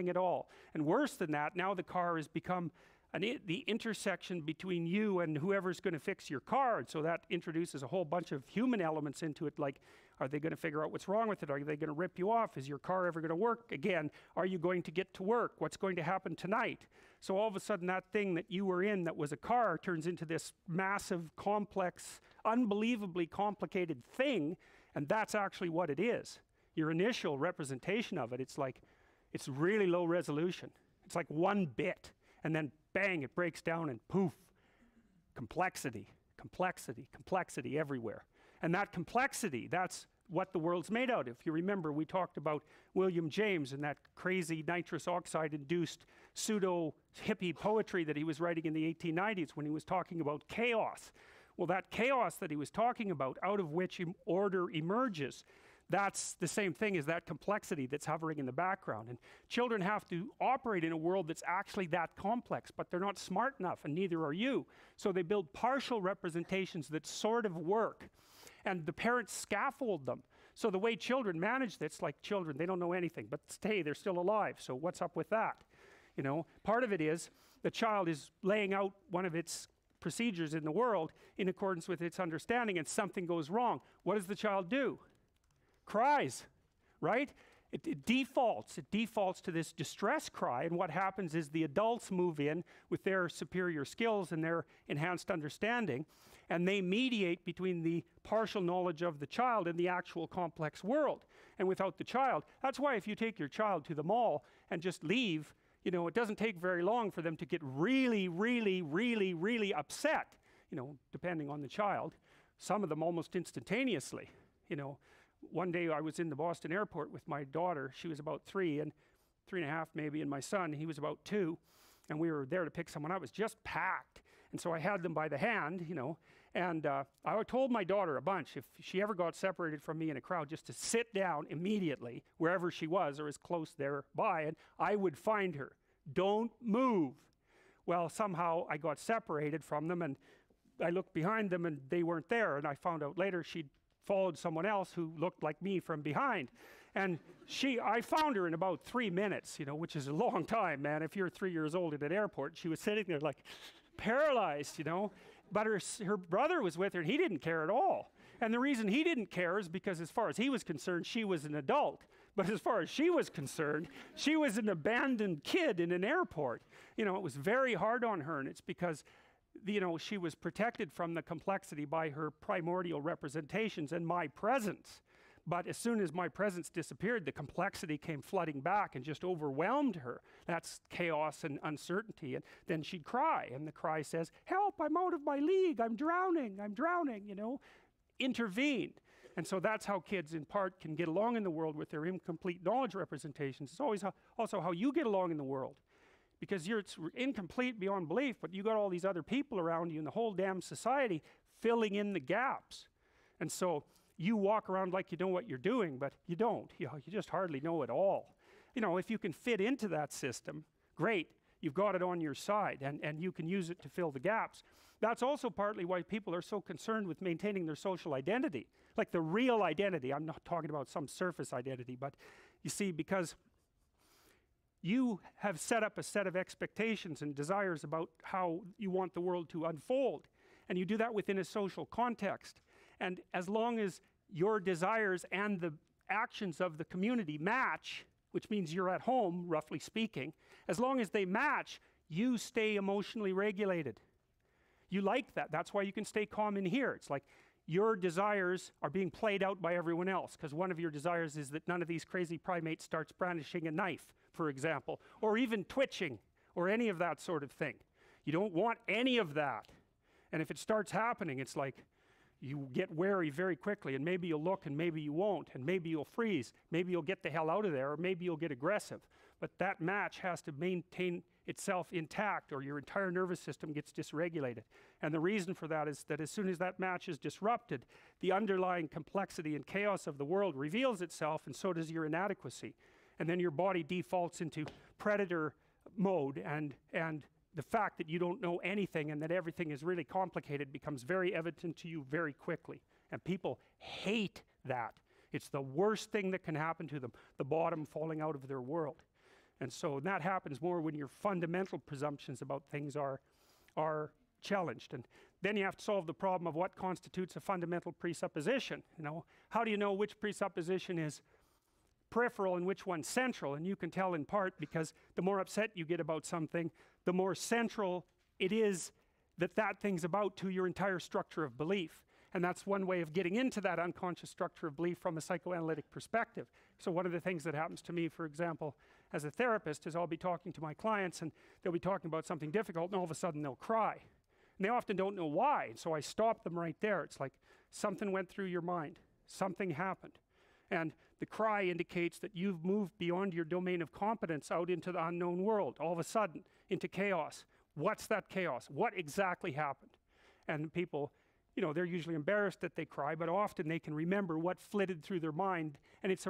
at all. And worse than that, now the car has become the intersection between you and whoever's going to fix your car. And so that introduces a whole bunch of human elements into it, like, are they going to figure out what's wrong with it? Are they going to rip you off? Is your car ever going to work again? Are you going to get to work? What's going to happen tonight? So all of a sudden that thing that you were in that was a car turns into this massive, complex, unbelievably complicated thing, and that's actually what it is. Your initial representation of it, it's really low resolution. It's like 1 bit, and then bang, it breaks down and poof, complexity, complexity, complexity everywhere. And that complexity, that's what the world's made out of. If you remember, we talked about William James and that crazy nitrous oxide induced pseudo hippie poetry that he was writing in the 1890s when he was talking about chaos. Well, that chaos that he was talking about, out of which order emerges, that's the same thing as that complexity that's hovering in the background. And children have to operate in a world that's actually that complex, but they're not smart enough, and neither are you. So they build partial representations that sort of work, and the parents scaffold them. So the way children manage this, like children, they don't know anything, but hey, they're still alive, so what's up with that? You know, part of it is the child is laying out one of its procedures in the world in accordance with its understanding, and something goes wrong. What does the child do? Cries, right? It defaults to this distress cry, and what happens is the adults move in with their superior skills and their enhanced understanding, and they mediate between the partial knowledge of the child and the actual complex world. And without the child, that's why if you take your child to the mall and just leave, you know, it doesn't take very long for them to get really, really, really, really upset, you know, depending on the child. Some of them almost instantaneously, you know. One day I was in the Boston airport with my daughter. She was about 3 and 3.5 maybe, and my son, he was about 2, and we were there to pick someone up. It was just packed, and so I had them by the hand, you know, and I told my daughter a bunch, if she ever got separated from me in a crowd, just to sit down immediately wherever she was or as close thereby, and I would find her. Don't move. Well, somehow I got separated from them, and I looked behind them and they weren't there, and I found out later she'd followed someone else who looked like me from behind. And I found her in about 3 minutes, you know, which is a long time, man. If you're 3 years old at an airport, she was sitting there like paralyzed, you know. But her brother was with her, and he didn't care at all. And the reason he didn't care is because as far as he was concerned, she was an adult. But as far as she was concerned, she was an abandoned kid in an airport. You know, it was very hard on her, and it's because, you know, she was protected from the complexity by her primordial representations and my presence. But as soon as my presence disappeared, the complexity came flooding back and just overwhelmed her. That's chaos and uncertainty. And then she'd cry, and the cry says, "Help, I'm out of my league, I'm drowning, you know, intervene." And so that's how kids in part can get along in the world with their incomplete knowledge representations. It's always also how you get along in the world. Because it's incomplete beyond belief, but you got all these other people around you and the whole damn society filling in the gaps. And so you walk around like you know what you're doing, but you don't. You just hardly know it all. You know, if you can fit into that system, great. You've got it on your side, and you can use it to fill the gaps. That's also partly why people are so concerned with maintaining their social identity, like the real identity. I'm not talking about some surface identity, but you see, because you have set up a set of expectations and desires about how you want the world to unfold, and you do that within a social context. And as long as your desires and the actions of the community match, which means you're at home, roughly speaking, as long as they match, you stay emotionally regulated. You like that. That's why you can stay calm in here. It's like your desires are being played out by everyone else, because one of your desires is that none of these crazy primates starts brandishing a knife, for example, or even twitching, or any of that sort of thing. You don't want any of that. And if it starts happening, it's like you get wary very quickly, and maybe you'll look, and maybe you won't, and maybe you'll freeze, maybe you'll get the hell out of there, or maybe you'll get aggressive. But that match has to maintain itself intact, or your entire nervous system gets dysregulated. And the reason for that is that as soon as that match is disrupted, the underlying complexity and chaos of the world reveals itself, and so does your inadequacy. And then your body defaults into predator mode, and the fact that you don't know anything and that everything is really complicated becomes very evident to you very quickly. And people hate that. It's the worst thing that can happen to them, the bottom falling out of their world. And so that happens more when your fundamental presumptions about things are challenged. And then you have to solve the problem of what constitutes a fundamental presupposition. You know, how do you know which presupposition is peripheral and which one's central? And you can tell in part because the more upset you get about something, the more central it is that that thing's about to your entire structure of belief. And that's one way of getting into that unconscious structure of belief from a psychoanalytic perspective. So one of the things that happens to me, for example, as a therapist, is I'll be talking to my clients and they'll be talking about something difficult and all of a sudden they'll cry. And they often don't know why, so I stop them right there. It's like something went through your mind, something happened. And the cry indicates that you've moved beyond your domain of competence out into the unknown world, all of a sudden, into chaos. What's that chaos? What exactly happened? And people, you know, they're usually embarrassed that they cry, but often they can remember what flitted through their mind, and it's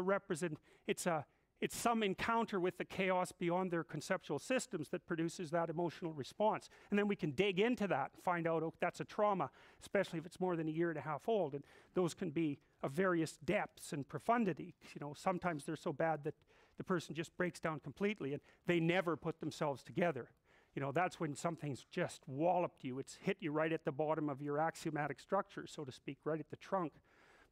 some encounter with the chaos beyond their conceptual systems that produces that emotional response. And then we can dig into that and find out, oh, that's a trauma, especially if it's more than a year and a half old. And those can be of various depths and profundity. You know, sometimes they're so bad that the person just breaks down completely and they never put themselves together. You know, that's when something's just walloped you. It's hit you right at the bottom of your axiomatic structure, so to speak, right at the trunk.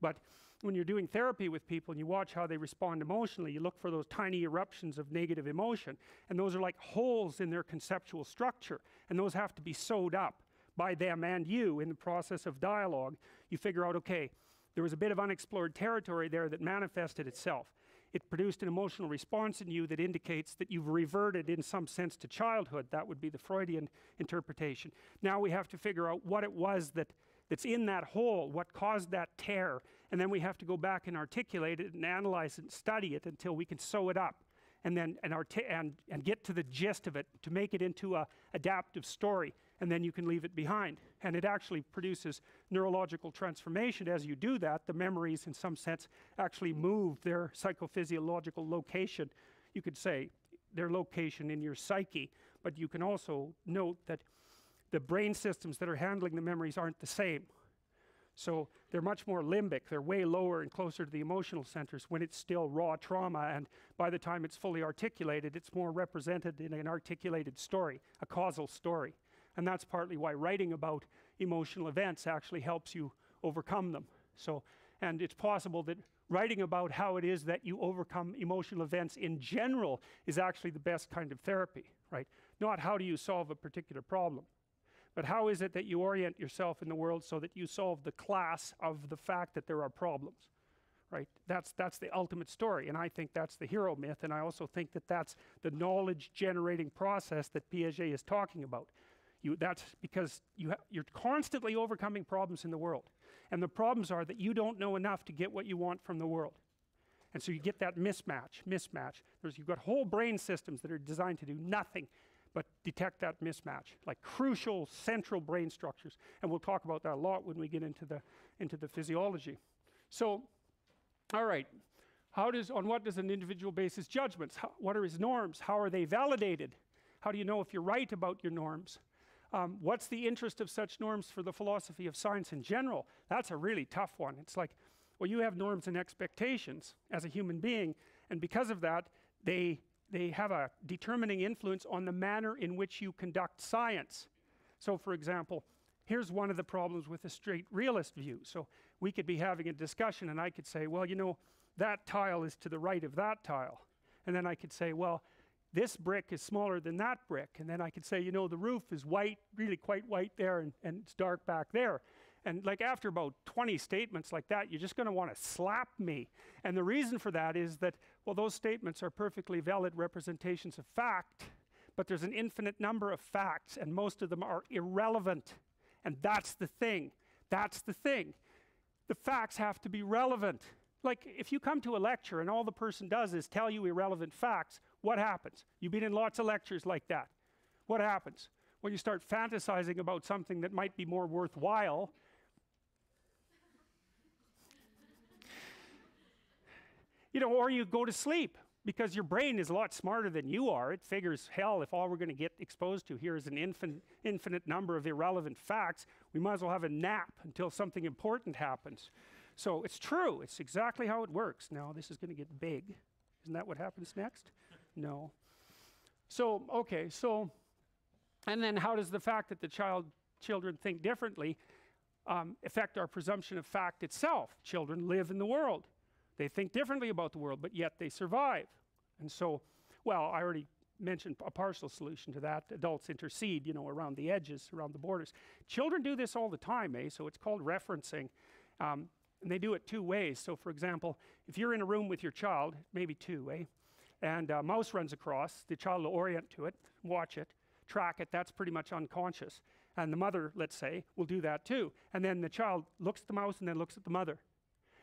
But when you're doing therapy with people and you watch how they respond emotionally, you look for those tiny eruptions of negative emotion. And those are like holes in their conceptual structure. And those have to be sewed up by them and you in the process of dialogue. You figure out, okay, there was a bit of unexplored territory there that manifested itself. It produced an emotional response in you that indicates that you've reverted in some sense to childhood. That would be the Freudian interpretation. Now we have to figure out what it was that's in that hole, what caused that tear, and then we have to go back and articulate it and analyze it and study it until we can sew it up and then and get to the gist of it to make it into a adaptive story, and then you can leave it behind. And it actually produces neurological transformation as you do that. The memories in some sense actually move their psychophysiological location, you could say their location in your psyche, but you can also note that the brain systems that are handling the memories aren't the same. So they're much more limbic. They're way lower and closer to the emotional centers when it's still raw trauma, and by the time it's fully articulated, it's more represented in an articulated story, a causal story. And that's partly why writing about emotional events actually helps you overcome them. So, and it's possible that writing about how it is that you overcome emotional events in general is actually the best kind of therapy, right? Not how do you solve a particular problem, but how is it that you orient yourself in the world so that you solve the class of the fact that there are problems, right? That's the ultimate story, and I think that's the hero myth, and I also think that that's the knowledge-generating process that Piaget is talking about. That's because you're constantly overcoming problems in the world, and the problems are that you don't know enough to get what you want from the world. And so you get that mismatch. You've got whole brain systems that are designed to do nothing but detect that mismatch, like crucial central brain structures. And we'll talk about that a lot when we get into the physiology. So, all right, on what does an individual base his judgments? What are his norms? How are they validated? How do you know if you're right about your norms? What's the interest of such norms for the philosophy of science in general? That's a really tough one. It's like, well, you have norms and expectations as a human being, and because of that, they have a determining influence on the manner in which you conduct science. So, for example, here's one of the problems with a straight realist view. So we could be having a discussion and I could say, well, you know, that tile is to the right of that tile. And then I could say, well, this brick is smaller than that brick. And then I could say, you know, the roof is white, really quite white there, and it's dark back there. And like after about 20 statements like that, you're just going to want to slap me. And the reason for that is that, well, those statements are perfectly valid representations of fact, but there's an infinite number of facts, and most of them are irrelevant. And that's the thing. That's the thing. The facts have to be relevant. Like if you come to a lecture and all the person does is tell you irrelevant facts, what happens? You've been in lots of lectures like that. What happens? Well, you start fantasizing about something that might be more worthwhile. You know, or you go to sleep because your brain is a lot smarter than you are. It figures, hell, if all we're going to get exposed to here is an infinite number of irrelevant facts, we might as well have a nap until something important happens. So it's true. It's exactly how it works. Now this is going to get big. Isn't that what happens next? No. So, okay, so, and then how does the fact that the children think differently affect our presumption of fact itself? Children live in the world. They think differently about the world, but yet they survive. And so, well, I already mentioned a partial solution to that. Adults intercede, you know, around the edges, around the borders. Children do this all the time, so it's called referencing. And they do it two ways. So, for example, if you're in a room with your child, maybe two, and a mouse runs across, the child will orient to it, watch it, track it. That's pretty much unconscious. And the mother, let's say, will do that too. And then the child looks at the mouse and then looks at the mother.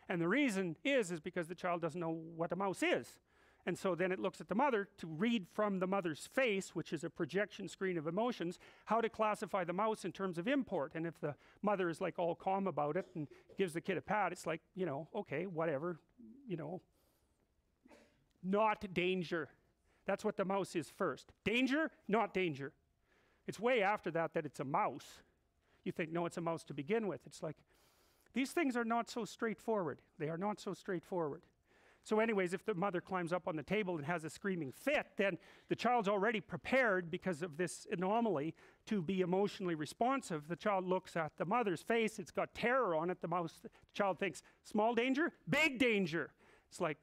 And the reason is because the child doesn't know what a mouse is. And so then it looks at the mother to read from the mother's face, which is a projection screen of emotions, how to classify the mouse in terms of import. And if the mother is like all calm about it and gives the kid a pat, it's like, you know, okay, whatever, you know, not danger. That's what the mouse is first. Danger, not danger. It's way after that that it's a mouse. You think, no, it's a mouse to begin with. It's like, these things are not so straightforward. They are not so straightforward. So anyways, if the mother climbs up on the table and has a screaming fit, then the child's already prepared because of this anomaly to be emotionally responsive. The child looks at the mother's face. It's got terror on it. The child thinks, small danger, big danger. It's like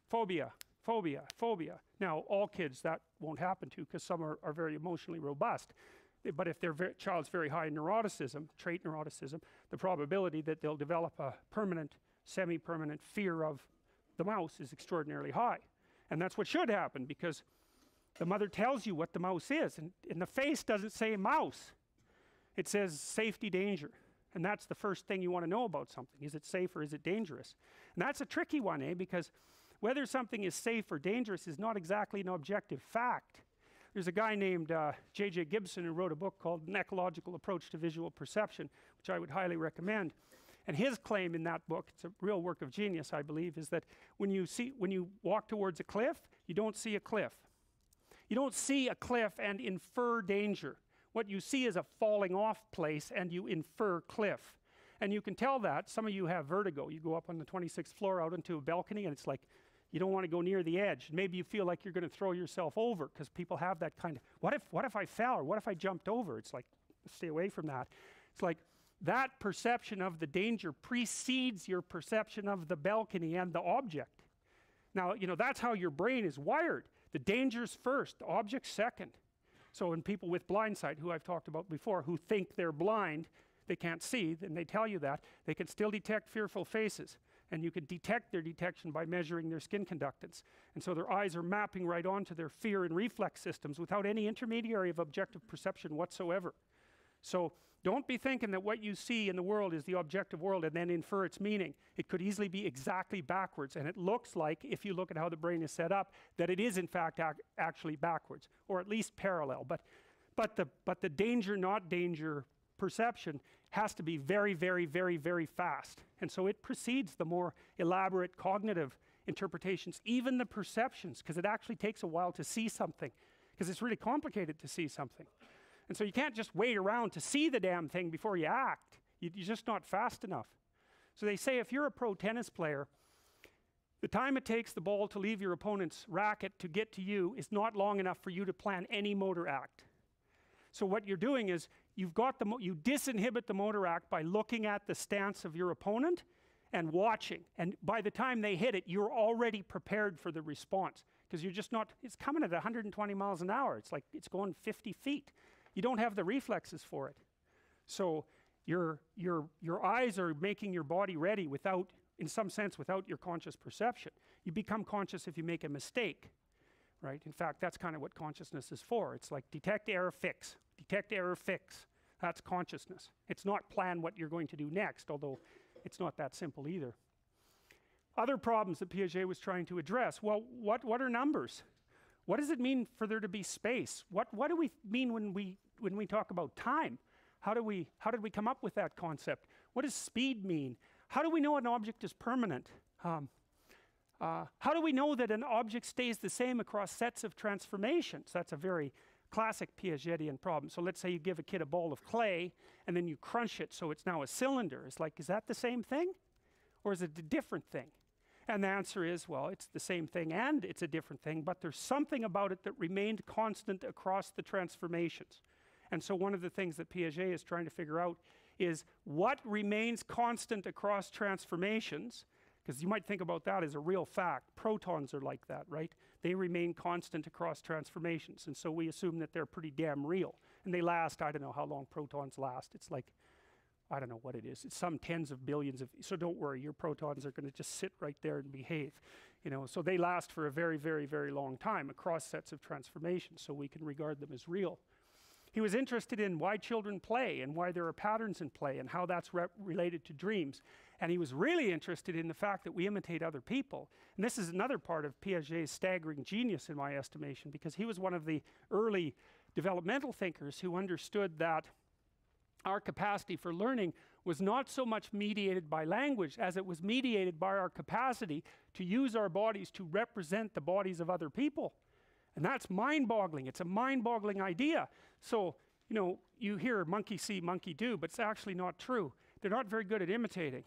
phobia, phobia, phobia. Now, all kids that won't happen to because some are very emotionally robust. But if their child's very high in neuroticism, trait neuroticism, the probability that they'll develop a permanent, semi-permanent fear of the mouse is extraordinarily high. And that's what should happen because the mother tells you what the mouse is. And the face doesn't say mouse. It says safety, danger. And that's the first thing you want to know about something. Is it safe or is it dangerous? And that's a tricky one, because whether something is safe or dangerous is not exactly an objective fact. There's a guy named J.J. Gibson who wrote a book called An Ecological Approach to Visual Perception, which I would highly recommend. And his claim in that book, it's a real work of genius, I believe, is that when you walk towards a cliff, you don't see a cliff. You don't see a cliff and infer danger. What you see is a falling off place and you infer cliff. And you can tell that. Some of you have vertigo. You go up on the 26th floor out into a balcony and it's like, you don't want to go near the edge. Maybe you feel like you're going to throw yourself over because people have that kind of, what if I fell or what if I jumped over? It's like, stay away from that. It's like, that perception of the danger precedes your perception of the balcony and the object. Now, you know, that's how your brain is wired. The danger's first, the object's second. So in people with blind sight, who I've talked about before, who think they're blind, they can't see, and they tell you that, they can still detect fearful faces. And you can detect their detection by measuring their skin conductance. And so their eyes are mapping right onto their fear and reflex systems without any intermediary of objective perception whatsoever. So don't be thinking that what you see in the world is the objective world and then infer its meaning. It could easily be exactly backwards. And it looks like, if you look at how the brain is set up, that it is in fact actually backwards, or at least parallel. But the danger, not danger perception has to be very, very, very, very fast. And so it precedes the more elaborate cognitive interpretations, even the perceptions, because it actually takes a while to see something, because it's really complicated to see something. And so you can't just wait around to see the damn thing before you act. You're just not fast enough. So they say if you're a pro tennis player, the time it takes the ball to leave your opponent's racket to get to you is not long enough for you to plan any motor act. So what you're doing is you disinhibit the motor act by looking at the stance of your opponent and watching. And by the time they hit it, you're already prepared for the response. Because you're just not, it's coming at 120 miles an hour. It's like it's going 50 feet. You don't have the reflexes for it. So your eyes are making your body ready without, in some sense, without your conscious perception. You become conscious if you make a mistake, right? In fact, that's kind of what consciousness is for. It's like detect, error, fix. Detect, error, fix. That's consciousness. It's not plan what you're going to do next, although it's not that simple either. Other problems that Piaget was trying to address. Well, what are numbers? What does it mean for there to be space? What do we mean when we talk about time? How did we come up with that concept? What does speed mean? How do we know an object is permanent? How do we know that an object stays the same across sets of transformations? That's a very classic Piagetian problem. So let's say you give a kid a ball of clay and then you crunch it so it's now a cylinder. It's like, is that the same thing? or is it a different thing? And the answer is, well, it's the same thing and it's a different thing, but there's something about it that remained constant across the transformations. And so one of the things that Piaget is trying to figure out is what remains constant across transformations, because you might think about that as a real fact. Protons are like that, right? They remain constant across transformations, and so we assume that they're pretty damn real. And they last, I don't know how long protons last. It's like, I don't know what it is. It's some tens of billions of, so don't worry, your protons are going to just sit right there and behave. You know, so they last for a very, very, very long time across sets of transformations, so we can regard them as real. He was interested in why children play and why there are patterns in play and how that's related to dreams. And he was really interested in the fact that we imitate other people. And this is another part of Piaget's staggering genius in my estimation, because he was one of the early developmental thinkers who understood that our capacity for learning was not so much mediated by language as it was mediated by our capacity to use our bodies to represent the bodies of other people. And that's mind-boggling. It's a mind-boggling idea. So, you know, you hear monkey see, monkey do, but it's actually not true. They're not very good at imitating.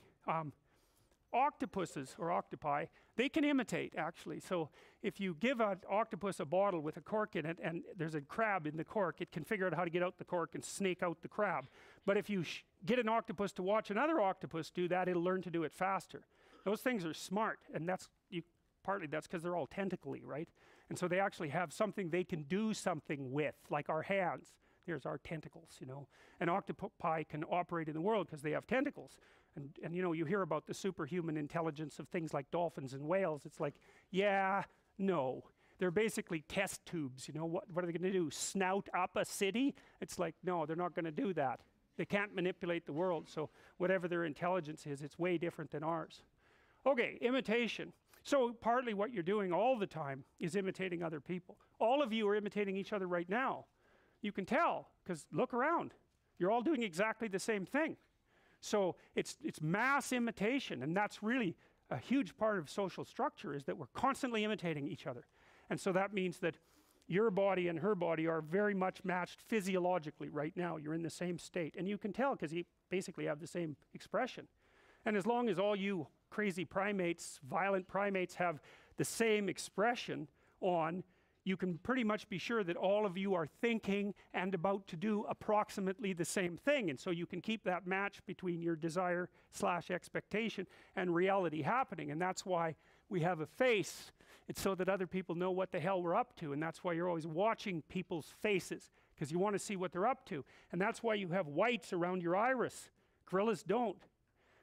Octopuses or octopi, they can imitate actually. So if you give an octopus a bottle with a cork in it and there's a crab in the cork, it can figure out how to get out the cork and snake out the crab. But if you get an octopus to watch another octopus do that, it'll learn to do it faster. Those things are smart, and partly that's because they're all tentacly, right? And so they actually have something they can do something with, like our hands. Here's our tentacles, you know. And octopi can operate in the world because they have tentacles. And you know, you hear about the superhuman intelligence of things like dolphins and whales. It's like, yeah, no. They're basically test tubes, you know. What are they going to do, snout up a city? It's like, no, they're not going to do that. They can't manipulate the world, so whatever their intelligence is, it's way different than ours. Okay, imitation. So partly what you're doing all the time is imitating other people. All of you are imitating each other right now. You can tell, because look around. You're all doing exactly the same thing. So it's mass imitation, and that's really a huge part of social structure, is that we're constantly imitating each other. And so that means that your body and her body are very much matched physiologically right now. You're in the same state, and you can tell because you basically have the same expression. And as long as all you crazy primates, violent primates, have the same expression on, you can pretty much be sure that all of you are thinking and about to do approximately the same thing. And so you can keep that match between your desire / expectation and reality happening. And that's why we have a face. It's so that other people know what the hell we're up to. And that's why you're always watching people's faces, because you want to see what they're up to. And that's why you have whites around your iris. Gorillas don't.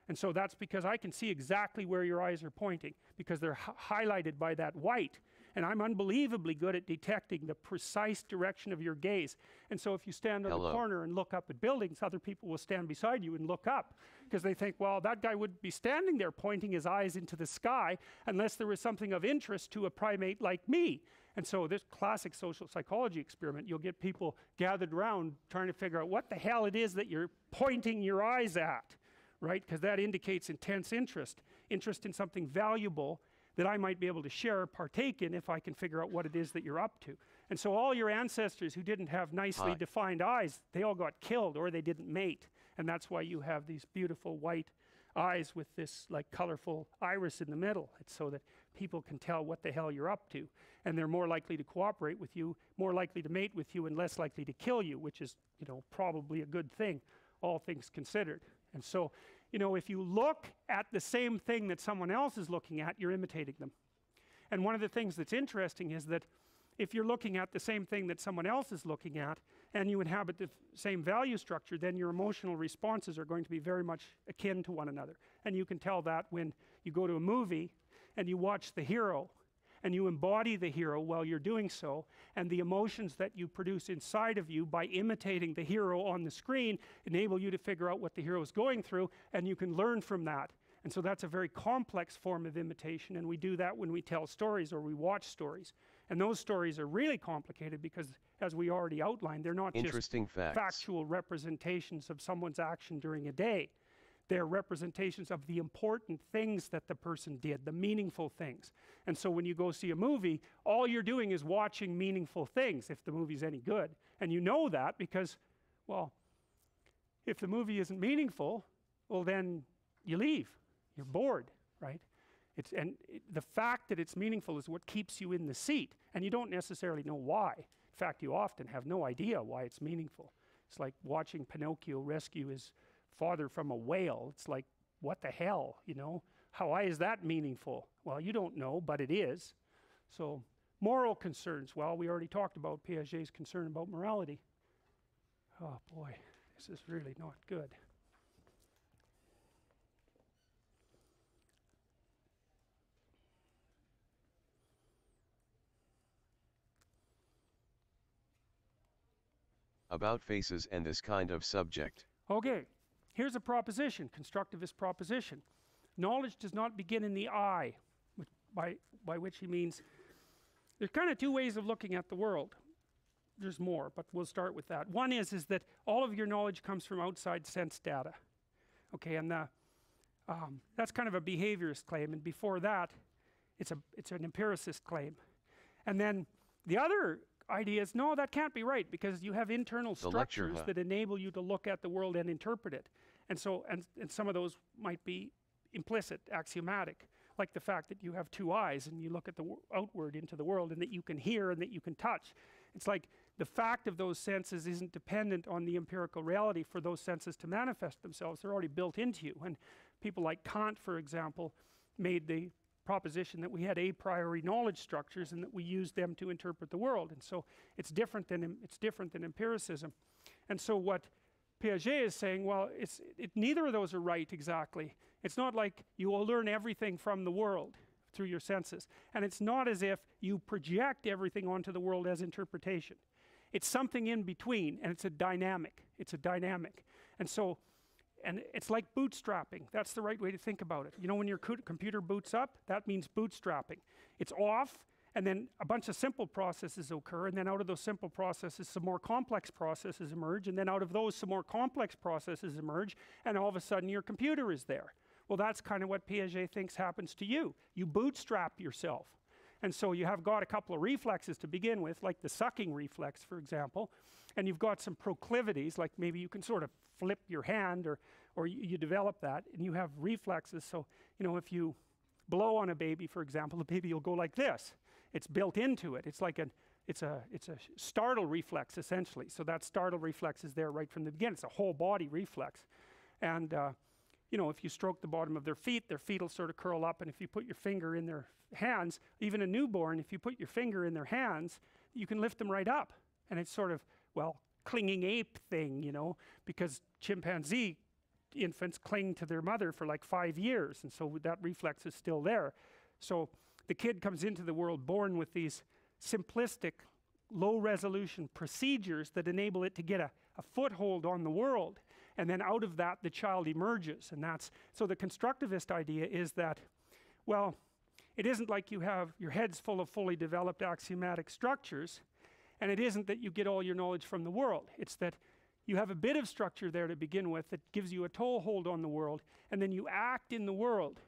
And so that's because I can see exactly where your eyes are pointing, because they're highlighted by that white. And I'm unbelievably good at detecting the precise direction of your gaze. And so if you stand on the corner and look up at buildings, other people will stand beside you and look up, because they think, well, that guy wouldn't be standing there pointing his eyes into the sky unless there was something of interest to a primate like me. And so this classic social psychology experiment, you'll get people gathered around trying to figure out what the hell it is that you're pointing your eyes at, right? Because that indicates intense interest in something valuable that I might be able to share or partake in if I can figure out what it is that you're up to. And so all your ancestors who didn't have nicely defined eyes, they all got killed or they didn't mate. And that's why you have these beautiful white eyes with this like colorful iris in the middle. It's so that people can tell what the hell you're up to. And they're more likely to cooperate with you, more likely to mate with you, and less likely to kill you, which is, you know, probably a good thing, all things considered. And so, you know, if you look at the same thing that someone else is looking at, you're imitating them. And one of the things that's interesting is that if you're looking at the same thing that someone else is looking at, and you inhabit the same value structure, then your emotional responses are going to be very much akin to one another. And you can tell that when you go to a movie and you watch the hero, and you embody the hero while you're doing so, and the emotions that you produce inside of you by imitating the hero on the screen enable you to figure out what the hero is going through, and you can learn from that. And so that's a very complex form of imitation, and we do that when we tell stories or we watch stories. And those stories are really complicated because, as we already outlined, they're not just factual representations of someone's action during a day. They're representations of the important things that the person did, the meaningful things. And so when you go see a movie, all you're doing is watching meaningful things, if the movie's any good. And you know that because, well, if the movie isn't meaningful, well, then you leave. You're bored, right? The fact that it's meaningful is what keeps you in the seat, and you don't necessarily know why. In fact, you often have no idea why it's meaningful. It's like watching Pinocchio rescue his father from a whale. It's like, what the hell, you know? Why is that meaningful? Well, you don't know, but it is. So, moral concerns. Well, we already talked about Piaget's concern about morality. Oh boy, this is really not good. About faces and this kind of subject. Okay, here's a proposition, constructivist proposition. Knowledge does not begin in the eye, by which he means there's kind of two ways of looking at the world. There's more, but we'll start with that. One is that all of your knowledge comes from outside sense data. Okay, and that's kind of a behaviorist claim, and before that, it's an empiricist claim. And then the other idea is, no, that can't be right, because you have internal structures that enable you to look at the world and interpret it. And so, and some of those might be implicit, axiomatic, like the fact that you have two eyes and you look at the outward into the world, and that you can hear and that you can touch. It's like the fact of those senses isn't dependent on the empirical reality for those senses to manifest themselves. They're already built into you. And people like Kant, for example, made the proposition that we had a priori knowledge structures and that we used them to interpret the world. And so it's different than empiricism. And so what Piaget is saying, well, neither of those are right exactly. It's not like you will learn everything from the world through your senses, and it's not as if you project everything onto the world as interpretation. It's something in between, and it's a dynamic. And so, and it's like bootstrapping. That's the right way to think about it. You know, when your computer boots up, that means bootstrapping. It's off, and then a bunch of simple processes occur, and then out of those simple processes, some more complex processes emerge, and then out of those, some more complex processes emerge, and all of a sudden your computer is there. Well, that's kind of what Piaget thinks happens to you. You bootstrap yourself. And so you have got a couple of reflexes to begin with, like the sucking reflex, for example, and you've got some proclivities, like maybe you can sort of flip your hand, or you develop that, and you have reflexes. So, you know, if you blow on a baby, for example, the baby will go like this. It's built into it. It's like it's a startle reflex, essentially. So that startle reflex is there right from the beginning. It's a whole body reflex. And you know, if you stroke the bottom of their feet will sort of curl up, and if you put your finger in their hands, even a newborn, if you put your finger in their hands, you can lift them right up. And it's sort of, well, clinging ape thing, you know, because chimpanzee infants cling to their mother for like 5 years, and so that reflex is still there. So the kid comes into the world born with these simplistic, low-resolution procedures that enable it to get a foothold on the world. And then out of that, the child emerges. And so the constructivist idea is that, well, it isn't like you have your head's full of fully developed axiomatic structures, and it isn't that you get all your knowledge from the world. It's that you have a bit of structure there to begin with that gives you a toehold on the world, and then you act in the world.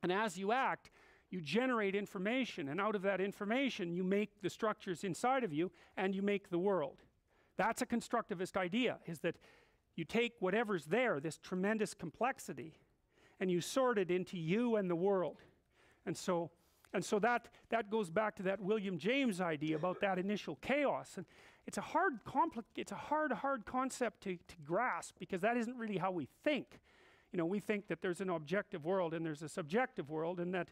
And as you act, you generate information, and out of that information, you make the structures inside of you, and you make the world. That's a constructivist idea, is that you take whatever's there, this tremendous complexity, and you sort it into you and the world. And so that goes back to that William James idea about that initial chaos. And it's a hard concept to grasp, because that isn't really how we think. You know, we think that there's an objective world and there's a subjective world, and that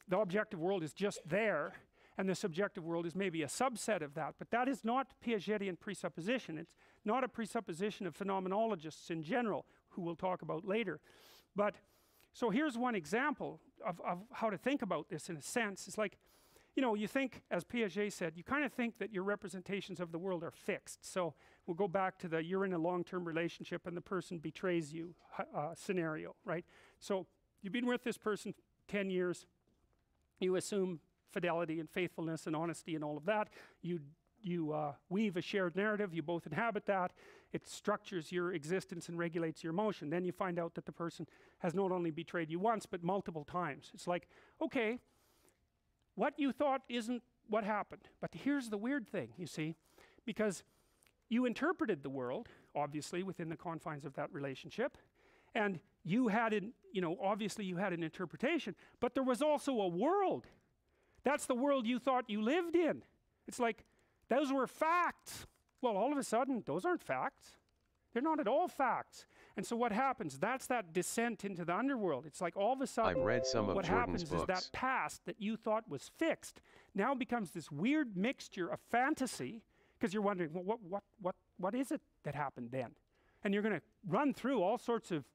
the objective world is just there, and the subjective world is maybe a subset of that. But that is not Piagetian presupposition. It's not a presupposition of phenomenologists in general, who we'll talk about later. But so here's one example of how to think about this in a sense. It's like, you know, you think, as Piaget said, you kind of think that your representations of the world are fixed. So we'll go back to the you're in a long-term relationship and the person betrays you scenario, right? So you've been with this person 10 years. You assume fidelity and faithfulness and honesty and all of that. You weave a shared narrative. You both inhabit that. It structures your existence and regulates your emotion. Then you find out that the person has not only betrayed you once, but multiple times. It's like, okay, what you thought isn't what happened. But here's the weird thing, you see, because you interpreted the world, obviously, within the confines of that relationship, and you had an, obviously you had an interpretation, but there was also a world. That's the world you thought you lived in. It's like, those were facts. Well, all of a sudden, those aren't facts. They're not at all facts. And so what happens? That's that descent into the underworld. It's like all of a sudden, I've read some of what Jordan's happens books. is that past that you thought was fixed now becomes this weird mixture of fantasy, because you're wondering, well, what is it that happened then? And you're going to run through all sorts of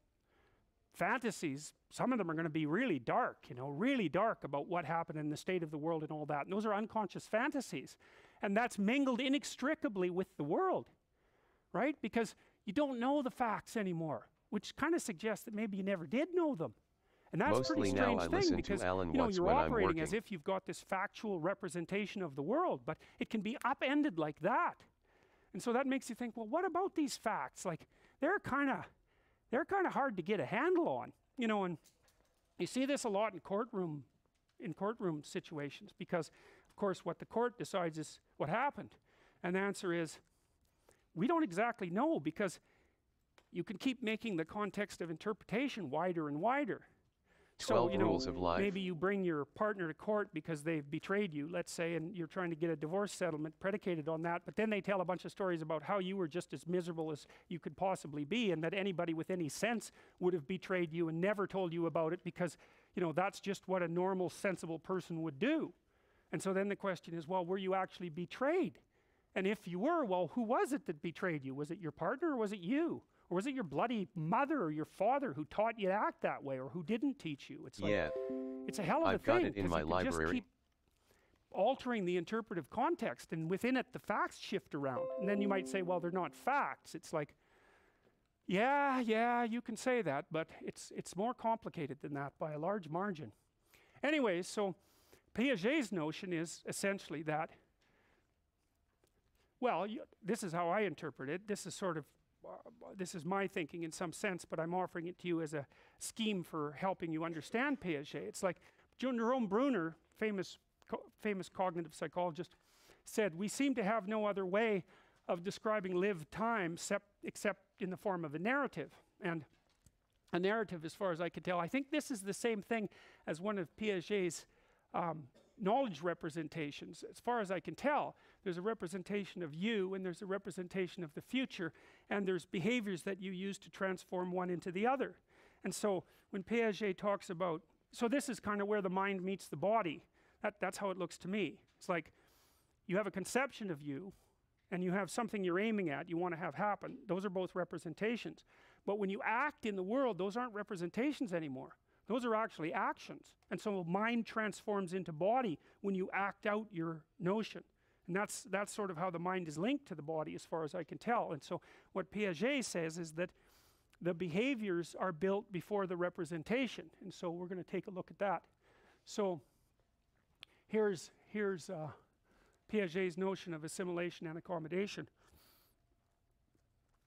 fantasies. Some of them are going to be really dark, really dark about what happened in the state of the world and all that. And those are unconscious fantasies. And that's mingled inextricably with the world, right? Because you don't know the facts anymore, which kind of suggests that maybe you never did know them. And that's a pretty strange thing, because you're operating as if you've got this factual representation of the world, but it can be upended like that. And so that makes you think, well, what about these facts? Like, they're kind of hard to get a handle on, and you see this a lot in courtroom situations, because of course what the court decides is what happened. And the answer is, we don't exactly know, because you can keep making the context of interpretation wider and wider. 12 rules of life. Maybe you bring your partner to court because they've betrayed you, let's say, and you're trying to get a divorce settlement predicated on that, but then they tell a bunch of stories about how you were just as miserable as you could possibly be, and that anybody with any sense would have betrayed you and never told you about it, because that's just what a normal, sensible person would do. And so then the question is, well, were you actually betrayed? And if you were, well, who was it that betrayed you? Was it your partner, or was it you? Or was it your bloody mother or your father who taught you to act that way, or who didn't teach you? It's like, it's a hell of a thing. I've got it in my library. Just keep altering the interpretive context, and within it the facts shift around. And then you might say, well, they're not facts. It's like, yeah, you can say that, but it's more complicated than that by a large margin. Anyways, so Piaget's notion is essentially that, well, this is how I interpret it. This is sort of this is my thinking in some sense, but I'm offering it to you as a scheme for helping you understand Piaget. It's like Jerome Bruner, famous cognitive psychologist, said, we seem to have no other way of describing lived time except in the form of a narrative. And a narrative, as far as I can tell, I think this is the same thing as one of Piaget's knowledge representations. As far as I can tell, there's a representation of you, and there's a representation of the future, and there's behaviors that you use to transform one into the other. And so when Piaget talks about, so this is kind of where the mind meets the body. That's how it looks to me. It's like you have a conception of you, and you have something you're aiming at, you want to have happen. Those are both representations. But when you act in the world, those aren't representations anymore. Those are actually actions. And so mind transforms into body when you act out your notion. And that's sort of how the mind is linked to the body, as far as I can tell. And so what Piaget says is that the behaviors are built before the representation. And so we're going to take a look at that. So here's Piaget's notion of assimilation and accommodation.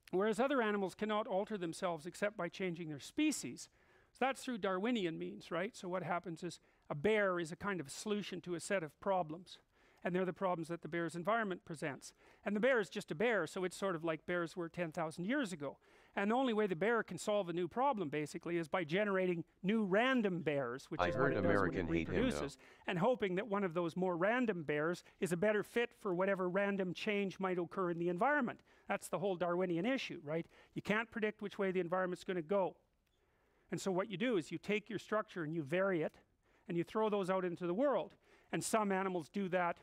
Whereas other animals cannot alter themselves except by changing their species. So that's through Darwinian means, right? So what happens is a bear is a kind of solution to a set of problems. And they're the problems that the bear's environment presents. And the bear is just a bear, so it's sort of like bears were 10,000 years ago. And the only way the bear can solve a new problem, basically, is by generating new random bears, which is what it does when it reproduces, and hoping that one of those more random bears is a better fit for whatever random change might occur in the environment. That's the whole Darwinian issue, right? You can't predict which way the environment's going to go. And so what you do is you take your structure and you vary it, and you throw those out into the world. And some animals do that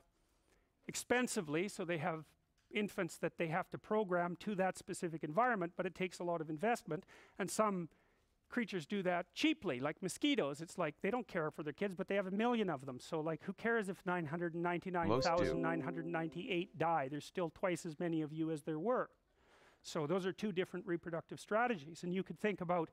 expensively, so they have infants that they have to program to that specific environment, but it takes a lot of investment. And some creatures do that cheaply, like mosquitoes. It's like they don't care for their kids, but they have 1 million of them. So like, who cares if 999,998 die? There's still twice as many of you as there were. So those are two different reproductive strategies. And you could think about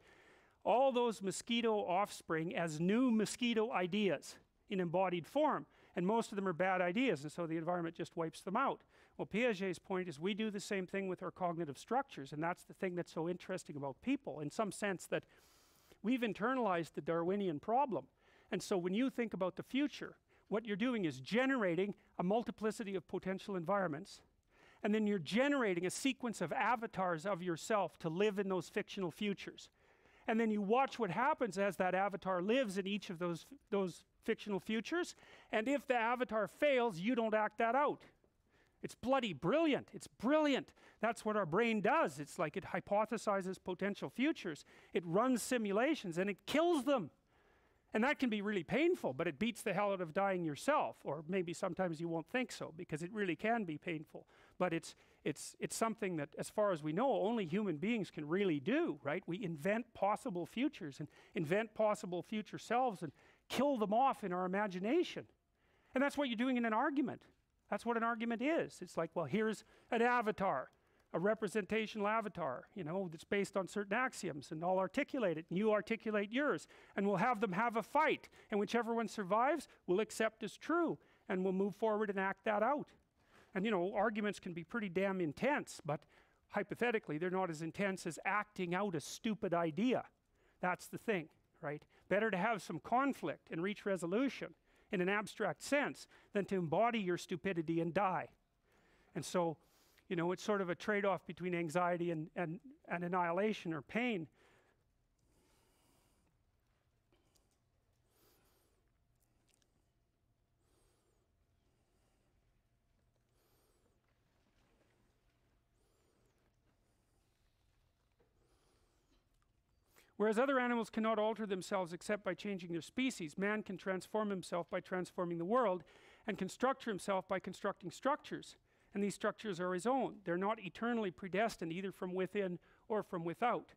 all those mosquito offspring as new mosquito ideas in embodied form. And most of them are bad ideas, and so the environment just wipes them out. Well, Piaget's point is we do the same thing with our cognitive structures, and that's the thing that's so interesting about people, in some sense, that we've internalized the Darwinian problem. And so when you think about the future, what you're doing is generating a multiplicity of potential environments, and then you're generating a sequence of avatars of yourself to live in those fictional futures. and then you watch what happens as that avatar lives in each of those fictional futures, and if the avatar fails, you don't act that out. It's bloody brilliant. It's brilliant. That's what our brain does. It's like it hypothesizes potential futures. It runs simulations and it kills them. And that can be really painful, but it beats the hell out of dying yourself. Or maybe sometimes you won't think so, because it really can be painful. But it's something that, as far as we know, only human beings can really do, right? We invent possible futures and invent possible future selves and kill them off in our imagination. And that's what you're doing in an argument. That's what an argument is. It's like, well, here's an avatar, a representational avatar, you know, that's based on certain axioms, and I'll articulate it, and you articulate yours, and we'll have them have a fight, and whichever one survives, we'll accept as true, and we'll move forward and act that out. And, you know, arguments can be pretty damn intense, but hypothetically, they're not as intense as acting out a stupid idea. That's the thing, right? Better to have some conflict and reach resolution in an abstract sense than to embody your stupidity and die. And so, you know, it's sort of a trade-off between anxiety and annihilation or pain. Whereas other animals cannot alter themselves except by changing their species, man can transform himself by transforming the world, and can structure himself by constructing structures. And these structures are his own. They're not eternally predestined, either from within or from without.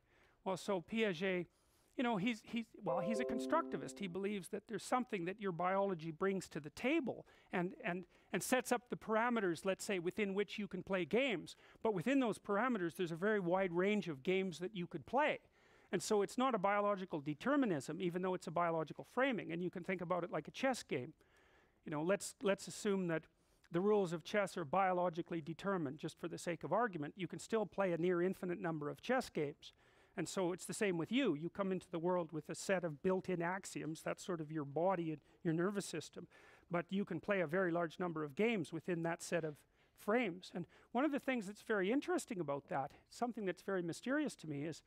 Well, so Piaget, you know, he's a constructivist. He believes that there's something that your biology brings to the table and sets up the parameters, let's say, within which you can play games. But within those parameters, there's a very wide range of games that you could play. And so it's not a biological determinism, even though it's a biological framing. And you can think about it like a chess game. You know, let's assume that the rules of chess are biologically determined, just for the sake of argument. You can still play a near infinite number of chess games. And so it's the same with you. You come into the world with a set of built-in axioms. That's sort of your body and your nervous system. But you can play a very large number of games within that set of frames. And one of the things that's very interesting about that, something that's very mysterious to me, is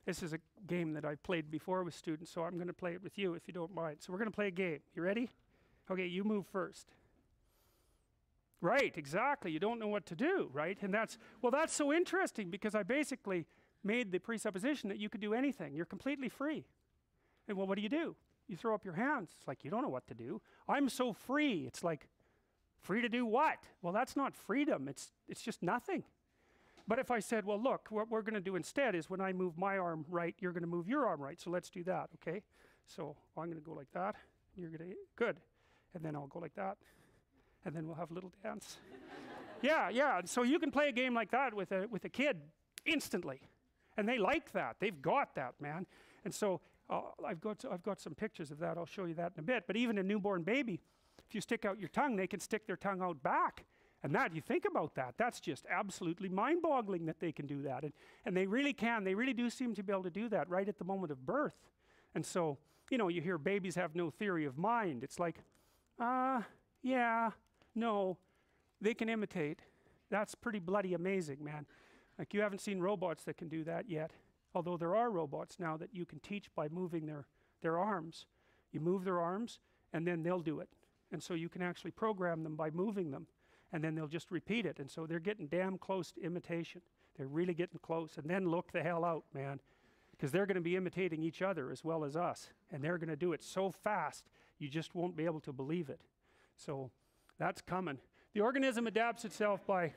this is a game that I've played before with students, so I'm going to play it with you if you don't mind. So we're going to play a game. You ready? Okay, you move first. Right, exactly. You don't know what to do, right? And that's so interesting, because I basically made the presupposition that you could do anything. You're completely free. And well, what do? You throw up your hands. It's like, you don't know what to do. I'm so free. It's like, free to do what? Well, that's not freedom. It's just nothing. But if I said, well, look, what we're going to do instead is when I move my arm right, you're going to move your arm right. So let's do that, okay? So I'm going to go like that. You're going to, good. And then I'll go like that. And then we'll have a little dance. Yeah. So you can play a game like that with a kid instantly. And they like that. They've got that, man. And so I've got some pictures of that. I'll show you that in a bit. But even a newborn baby, if you stick out your tongue, they can stick their tongue out back. And that, you think about that, that's just absolutely mind-boggling that they can do that. And they really can. They really do seem to be able to do that right at the moment of birth. And so, you know, you hear babies have no theory of mind. It's like, yeah, no, they can imitate. That's pretty bloody amazing, man. Like, you haven't seen robots that can do that yet. Although there are robots now that you can teach by moving their arms. You move their arms, and then they'll do it. And so you can actually program them by moving them. And then they'll just repeat it. And so they're getting damn close to imitation. They're really getting close. And then look the hell out, man. Because they're going to be imitating each other as well as us. And they're going to do it so fast, you just won't be able to believe it. So that's coming. The organism adapts itself by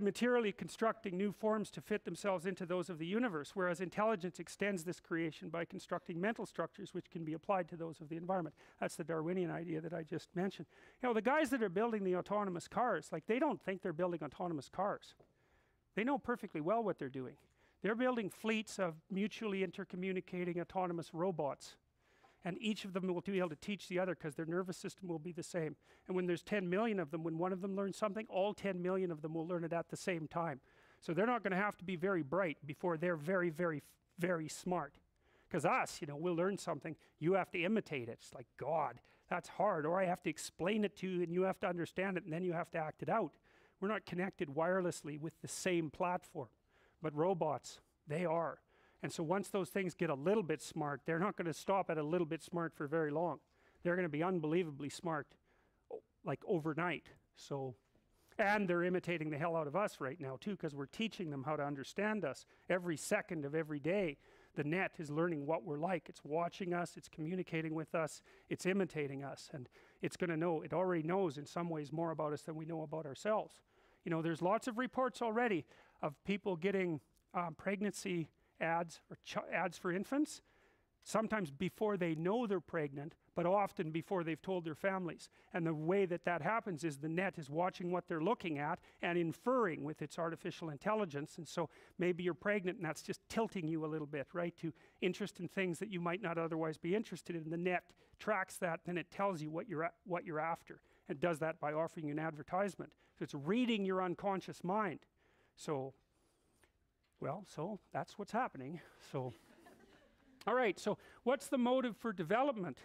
materially constructing new forms to fit themselves into those of the universe, whereas intelligence extends this creation by constructing mental structures which can be applied to those of the environment. That's the Darwinian idea that I just mentioned. You know, the guys that are building the autonomous cars, like, they don't think they're building autonomous cars. They know perfectly well what they're doing. They're building fleets of mutually intercommunicating autonomous robots. And each of them will be able to teach the other, because their nervous system will be the same. And when there's 10 million of them, when one of them learns something, all 10 million of them will learn it at the same time. So they're not going to have to be very bright before they're very, very, very smart. Because us, you know, we'll learn something, you have to imitate it. It's like, God, that's hard. Or I have to explain it to you, and you have to understand it, and then you have to act it out. We're not connected wirelessly with the same platform. But robots, they are. And so once those things get a little bit smart, they're not going to stop at a little bit smart for very long. They're going to be unbelievably smart, like overnight. So, and they're imitating the hell out of us right now too, because we're teaching them how to understand us. Every second of every day, the net is learning what we're like. It's watching us, it's communicating with us, it's imitating us, and it's going to know, it already knows in some ways more about us than we know about ourselves. You know, there's lots of reports already of people getting pregnancy ads or ads for infants, sometimes before they know they're pregnant, but often before they've told their families. And the way that that happens is the net is watching what they're looking at and inferring with its artificial intelligence. And so maybe you're pregnant and that's just tilting you a little bit, right, to interest in things that you might not otherwise be interested in. The net tracks that, then it tells you what you're after. It does that by offering you an advertisement. So it's reading your unconscious mind. So, well, so that's what's happening. So, all right, so what's the motive for development?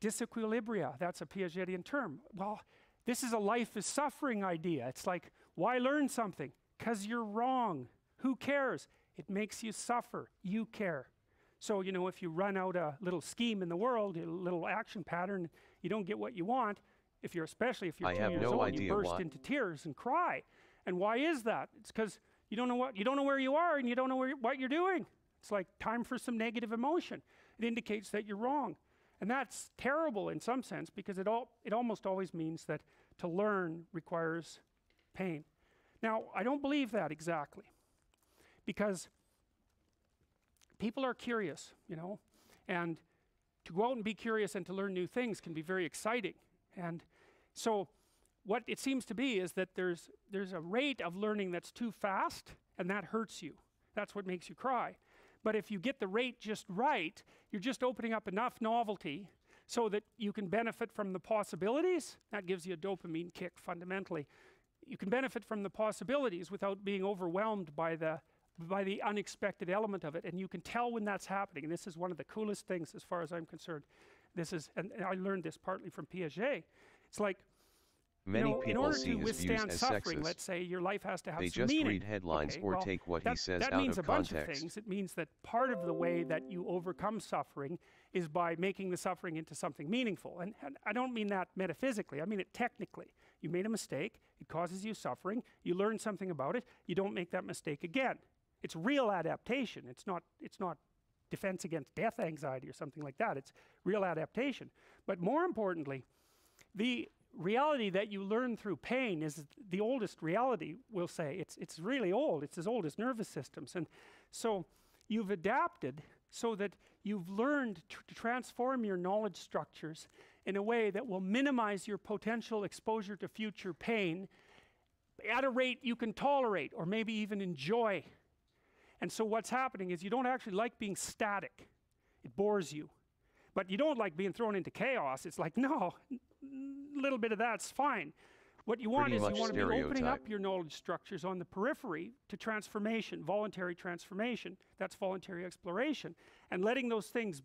Disequilibria, that's a Piagetian term. Well, this is a life is suffering idea. It's like, why learn something? Because you're wrong. Who cares? It makes you suffer. You care. So, you know, if you run out a little scheme in the world, a little action pattern, you don't get what you want, especially if you're 2 years old, you burst into tears and cry. And why is that? It's because you don't know where you are and you don't know what you're doing. It's like time for some negative emotion. It indicates that you're wrong. And that's terrible in some sense, because it almost always means that to learn requires pain. Now, I don't believe that exactly, because people are curious, you know, and to go out and be curious and to learn new things can be very exciting. And so what it seems to be is that there's a rate of learning that's too fast, and that hurts you. That's what makes you cry. But if you get the rate just right, you're just opening up enough novelty so that you can benefit from the possibilities. That gives you a dopamine kick fundamentally. You can benefit from the possibilities without being overwhelmed by the unexpected element of it. And you can tell when that's happening. And this is one of the coolest things as far as I'm concerned. And I learned this partly from Piaget. It's like, many people in order see to his views withstand as suffering, sexist. let's say your life has to have They some just meaning. read headlines Okay, or well, take what he says that out means of a bunch context. of things. It means that part of the way that you overcome suffering is by making the suffering into something meaningful. And I don't mean that metaphysically, I mean it technically. You made a mistake, it causes you suffering, you learn something about it, you don't make that mistake again. It's real adaptation. It's not defense against death anxiety or something like that. It's real adaptation. But more importantly, the reality that you learn through pain is the oldest reality, we'll say. It's really old. It's as old as nervous systems. And so you've adapted so that you've learned to transform your knowledge structures in a way that will minimize your potential exposure to future pain at a rate you can tolerate or maybe even enjoy. And so what's happening is you don't actually like being static. It bores you. But you don't like being thrown into chaos. It's like, no, a little bit of that's fine. What you want is you want to be opening up your knowledge structures on the periphery to transformation, voluntary transformation. That's voluntary exploration. And letting those things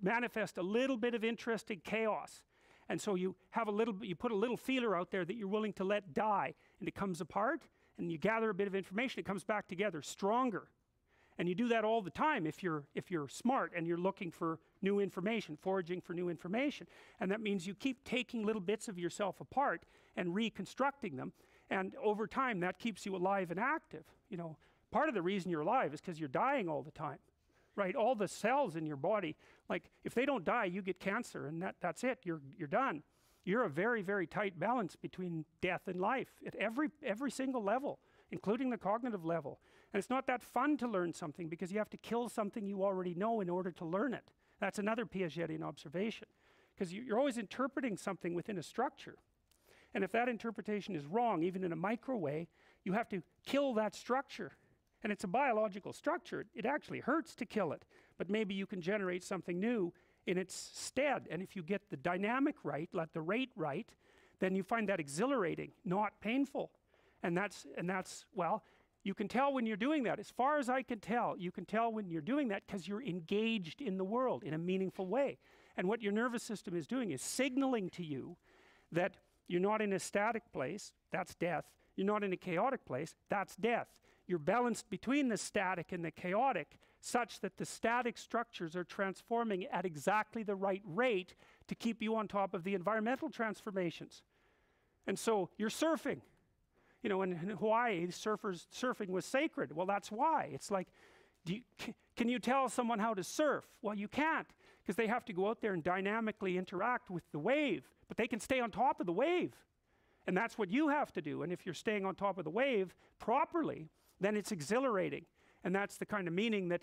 manifest a little bit of interesting chaos. And so you put a little feeler out there that you're willing to let die. And it comes apart, and you gather a bit of information. It comes back together stronger. And you do that all the time if you're smart and you're looking for new information, foraging for new information. And that means you keep taking little bits of yourself apart and reconstructing them. And over time, that keeps you alive and active. You know, part of the reason you're alive is because you're dying all the time, right? All the cells in your body, like if they don't die, you get cancer, and that's it. You're done. You're a very, very tight balance between death and life at every single level, including the cognitive level. And it's not that fun to learn something because you have to kill something you already know in order to learn it. That's another Piagetian observation, because you're always interpreting something within a structure. And if that interpretation is wrong, even in a micro way, you have to kill that structure. And it's a biological structure. It actually hurts to kill it, but maybe you can generate something new in its stead. And if you get the dynamic right, let the rate right, then you find that exhilarating, not painful. And that's well, you can tell when you're doing that. As far as I can tell, you can tell when you're doing that because you're engaged in the world in a meaningful way. And what your nervous system is doing is signaling to you that you're not in a static place, that's death. You're not in a chaotic place. That's death. You're balanced between the static and the chaotic such that the static structures are transforming at exactly the right rate to keep you on top of the environmental transformations. And so you're surfing. You know, in Hawaii, surfing was sacred. Well, that's why. It's like, can you tell someone how to surf? Well, you can't, because they have to go out there and dynamically interact with the wave. But they can stay on top of the wave. And that's what you have to do. And if you're staying on top of the wave properly, then it's exhilarating. And that's the kind of meaning that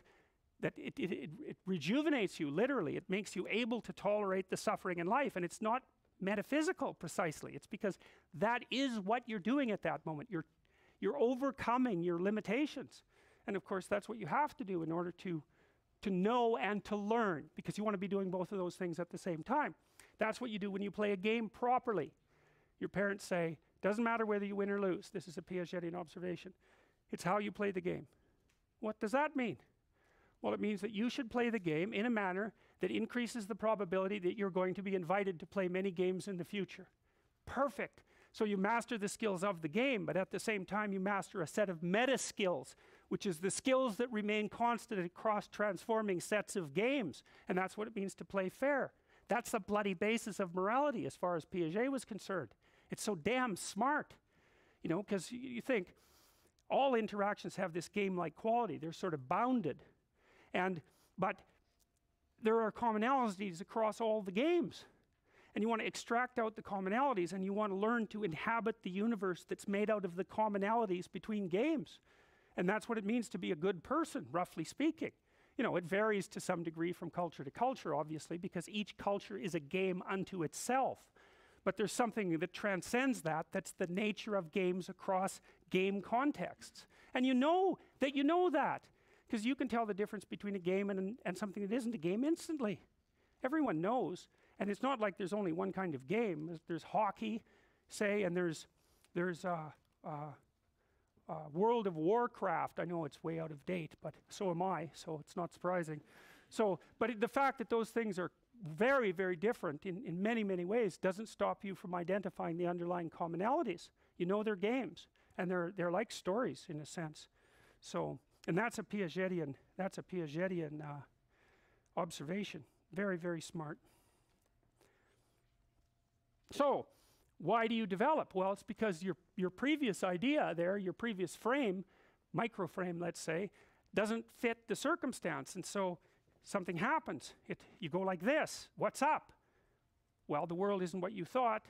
it rejuvenates you, literally. It makes you able to tolerate the suffering in life. And it's not metaphysical precisely. It's because that is what you're doing at that moment. You're overcoming your limitations. And of course, that's what you have to do in order to know and to learn, because you want to be doing both of those things at the same time. That's what you do when you play a game properly. Your parents say, doesn't matter whether you win or lose. This is a Piagetian observation. It's how you play the game. What does that mean? Well, it means that you should play the game in a manner that increases the probability that you're going to be invited to play many games in the future. Perfect. So you master the skills of the game, but at the same time you master a set of meta skills, which is the skills that remain constant across transforming sets of games. And that's what it means to play fair. That's the bloody basis of morality as far as Piaget was concerned. It's so damn smart, you know, because you think all interactions have this game-like quality. They're sort of bounded. But there are commonalities across all the games. And you want to extract out the commonalities, and you want to learn to inhabit the universe that's made out of the commonalities between games. And that's what it means to be a good person, roughly speaking. You know, it varies to some degree from culture to culture, obviously, because each culture is a game unto itself. But there's something that transcends that, that's the nature of games across game contexts. And you know that, because you can tell the difference between a game and something that isn't a game instantly. Everyone knows. And it's not like there's only one kind of game. There's hockey, say, and there's World of Warcraft. I know it's way out of date, but so am I, so it's not surprising. So, but the fact that those things are very, very different in many, many ways doesn't stop you from identifying the underlying commonalities. You know they're games, and they're like stories in a sense. So, and that's a Piagetian observation. Very, very smart. So, why do you develop? Well, it's because your previous idea there, your previous frame, microframe, let's say, doesn't fit the circumstance, and so something happens. You go like this. What's up? Well, the world isn't what you thought,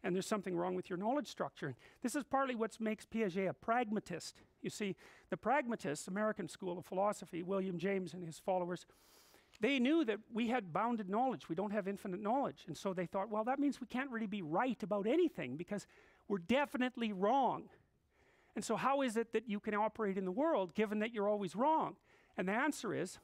and there's something wrong with your knowledge structure. This is partly what makes Piaget a pragmatist. You see, the pragmatists, American school of philosophy, William James and his followers, they knew that we had bounded knowledge. We don't have infinite knowledge. And so they thought, well, that means we can't really be right about anything because we're definitely wrong. And so how is it that you can operate in the world given that you're always wrong? And the answer is,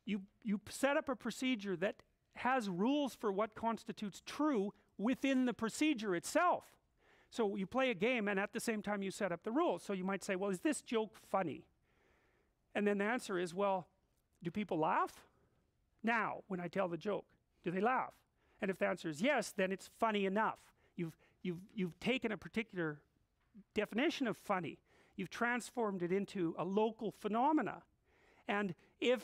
you set up a procedure that has rules for what constitutes true within the procedure itself. So you play a game, and at the same time you set up the rules. So you might say, well, is this joke funny? And then the answer is, well, do people laugh? Now, when I tell the joke, do they laugh? And if the answer is yes, then it's funny enough. You've taken a particular definition of funny. You've transformed it into a local phenomena. And if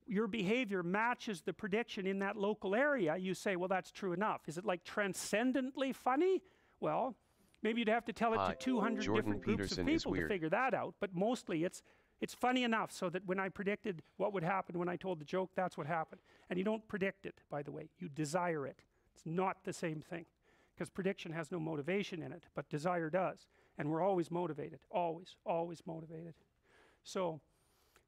your behavior matches the prediction in that local area, you say, well, that's true enough. Is it like transcendently funny? Well, maybe you'd have to tell it to 200 Jordan different groups Peterson of people to figure that out. But mostly it's funny enough so that when I predicted what would happen when I told the joke, that's what happened. And you don't predict it, by the way. You desire it. It's not the same thing, because prediction has no motivation in it, but desire does. And we're always motivated, always, always motivated. So,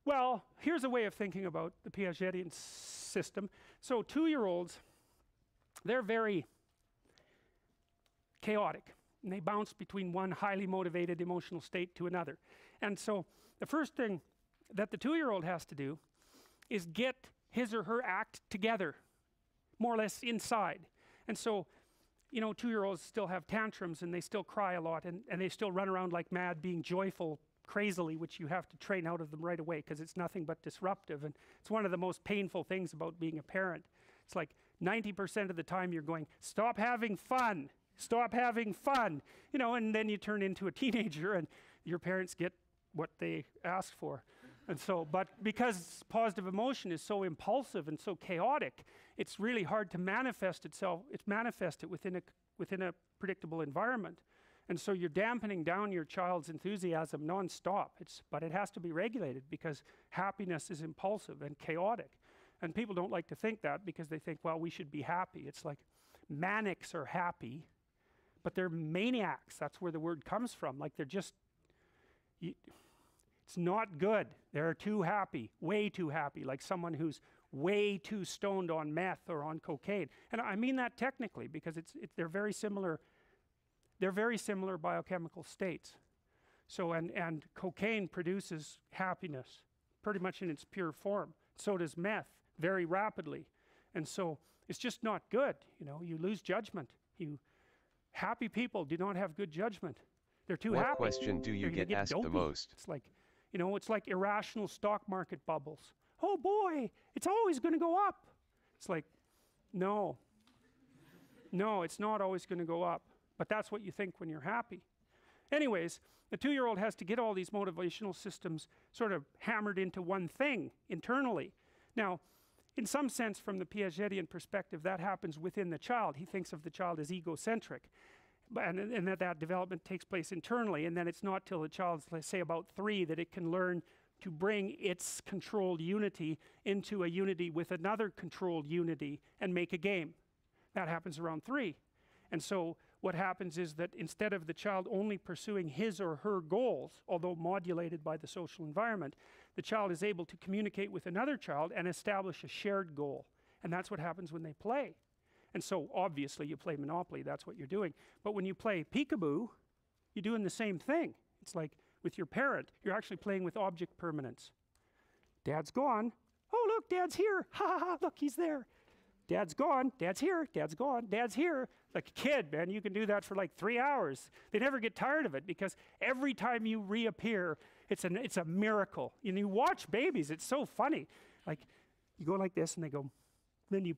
well, here's a way of thinking about the Piagetian system. So 2-year-olds, they're very chaotic, and they bounce between one highly motivated emotional state to another. And so the first thing that the 2-year-old has to do is get his or her act together, more or less inside. And so, you know, 2-year-olds still have tantrums, and they still cry a lot, and they still run around like mad, being joyful crazily, which you have to train out of them right away, because it's nothing but disruptive. And it's one of the most painful things about being a parent. It's like 90% of the time you're going, stop having fun. stop having fun, you know, and then you turn into a teenager and your parents get what they asked for. And so, but because positive emotion is so impulsive and so chaotic, it's really hard to manifest it within a predictable environment. And so you're dampening down your child's enthusiasm nonstop. But it has to be regulated because happiness is impulsive and chaotic. And people don't like to think that because they think, well, we should be happy. It's like manics are happy, but they're maniacs. That's where the word comes from. Like they're just, it's not good. They're too happy, way too happy, like someone who's way too stoned on meth or on cocaine. And I mean that technically because they're very similar. They're very similar biochemical states. So, and cocaine produces happiness pretty much in its pure form. So does meth very rapidly. And so it's just not good. You know, you lose judgment. Happy people do not have good judgment. They're too happy. What question do you get asked the most? It's like, you know, it's like irrational stock market bubbles. Oh boy, it's always going to go up. It's like, no, it's not always going to go up. But that's what you think when you're happy. Anyways, the 2-year-old has to get all these motivational systems sort of hammered into one thing internally. Now, in some sense, from the Piagetian perspective, that happens within the child. He thinks of the child as egocentric. And that development takes place internally. And then it's not till the child's, let's say, about 3 that it can learn to bring its controlled unity into a unity with another controlled unity and make a game. That happens around 3. And so what happens is that instead of the child only pursuing his or her goals, although modulated by the social environment, the child is able to communicate with another child and establish a shared goal. And that's what happens when they play. And so obviously you play Monopoly, that's what you're doing. But when you play peekaboo, you're doing the same thing. It's like with your parent, you're actually playing with object permanence. Dad's gone. Oh, look, Dad's here. Ha ha ha, look, he's there. Dad's gone, Dad's here, Dad's gone, Dad's here. Like a kid, man, you can do that for like 3 hours. They never get tired of it because every time you reappear, it's a miracle. And you watch babies, it's so funny. Like you go like this and they go, then you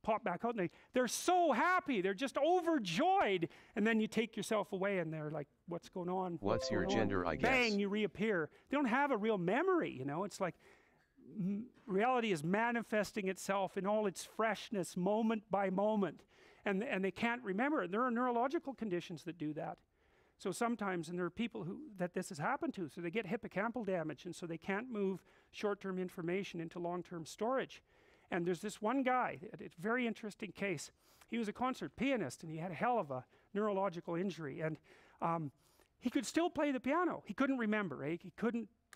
pop back out and they're so happy, they're just overjoyed. And then you take yourself away and they're like, what's going on? What's your gender, I guess? Bang, you reappear. They don't have a real memory, you know, it's like, reality is manifesting itself in all its freshness moment by moment, and they can't remember it. There are neurological conditions that do that. So sometimes, and there are people that this has happened to, so they get hippocampal damage, and so they can't move short-term information into long-term storage. And there's this one guy, it's a very interesting case. He was a concert pianist, and he had a hell of a neurological injury, and he could still play the piano. He couldn't remember,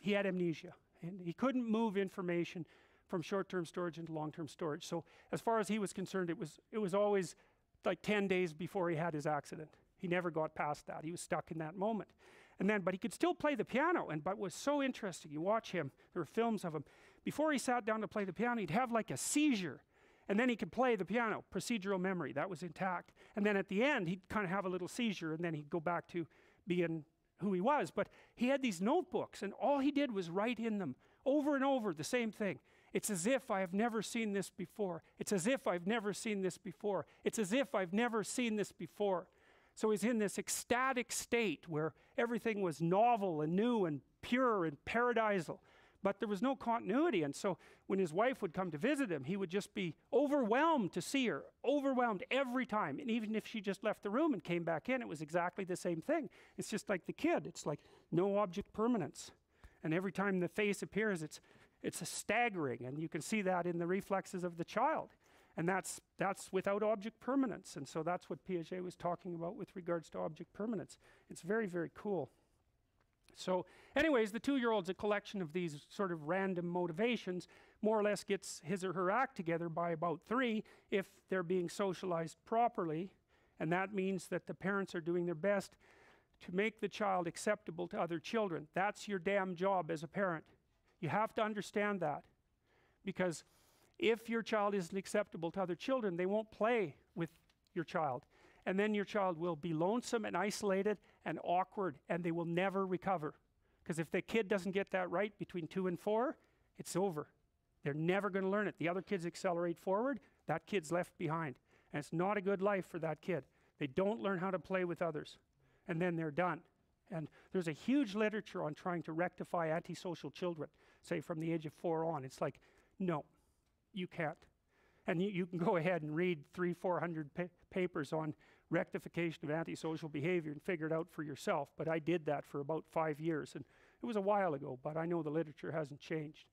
he had amnesia. And he couldn't move information from short-term storage into long-term storage. So as far as he was concerned, it was always like 10 days before he had his accident. He never got past that. He was stuck in that moment. But he could still play the piano. But was so interesting. You watch him, there are films of him. Before he sat down to play the piano, he'd have like a seizure. And then he could play the piano, procedural memory, that was intact. And then at the end, he'd kind of have a little seizure, and then he'd go back to being who he was. But he had these notebooks, and all he did was write in them over and over the same thing. It's as if I have never seen this before. It's as if I've never seen this before. It's as if I've never seen this before. So he's in this ecstatic state where everything was novel and new and pure and paradisal, but there was no continuity. And so when his wife would come to visit him, he would just be overwhelmed to see her, overwhelmed every time. And even if she just left the room and came back in, it was exactly the same thing. It's just like the kid. It's like no object permanence. And every time the face appears, it's a staggering, and you can see that in the reflexes of the child. And that's without object permanence. And so that's what Piaget was talking about with regards to object permanence. It's very, very cool. So anyways, the 2-year-old's a collection of these sort of random motivations, more or less gets his or her act together by about 3 if they're being socialized properly. And that means that the parents are doing their best to make the child acceptable to other children. That's your damn job as a parent. You have to understand that. Because if your child isn't acceptable to other children, they won't play with your child. And then your child will be lonesome and isolated and awkward, and they will never recover. Because if the kid doesn't get that right between 2 and 4, it's over. They're never going to learn it. The other kids accelerate forward, that kid's left behind. And it's not a good life for that kid. They don't learn how to play with others, and then they're done. And there's a huge literature on trying to rectify antisocial children, say from the age of 4 on. It's like, no, you can't. And you can go ahead and read 300-400 papers on rectification of antisocial behavior and figure it out for yourself. But I did that for about 5 years, and it was a while ago, but I know the literature hasn't changed.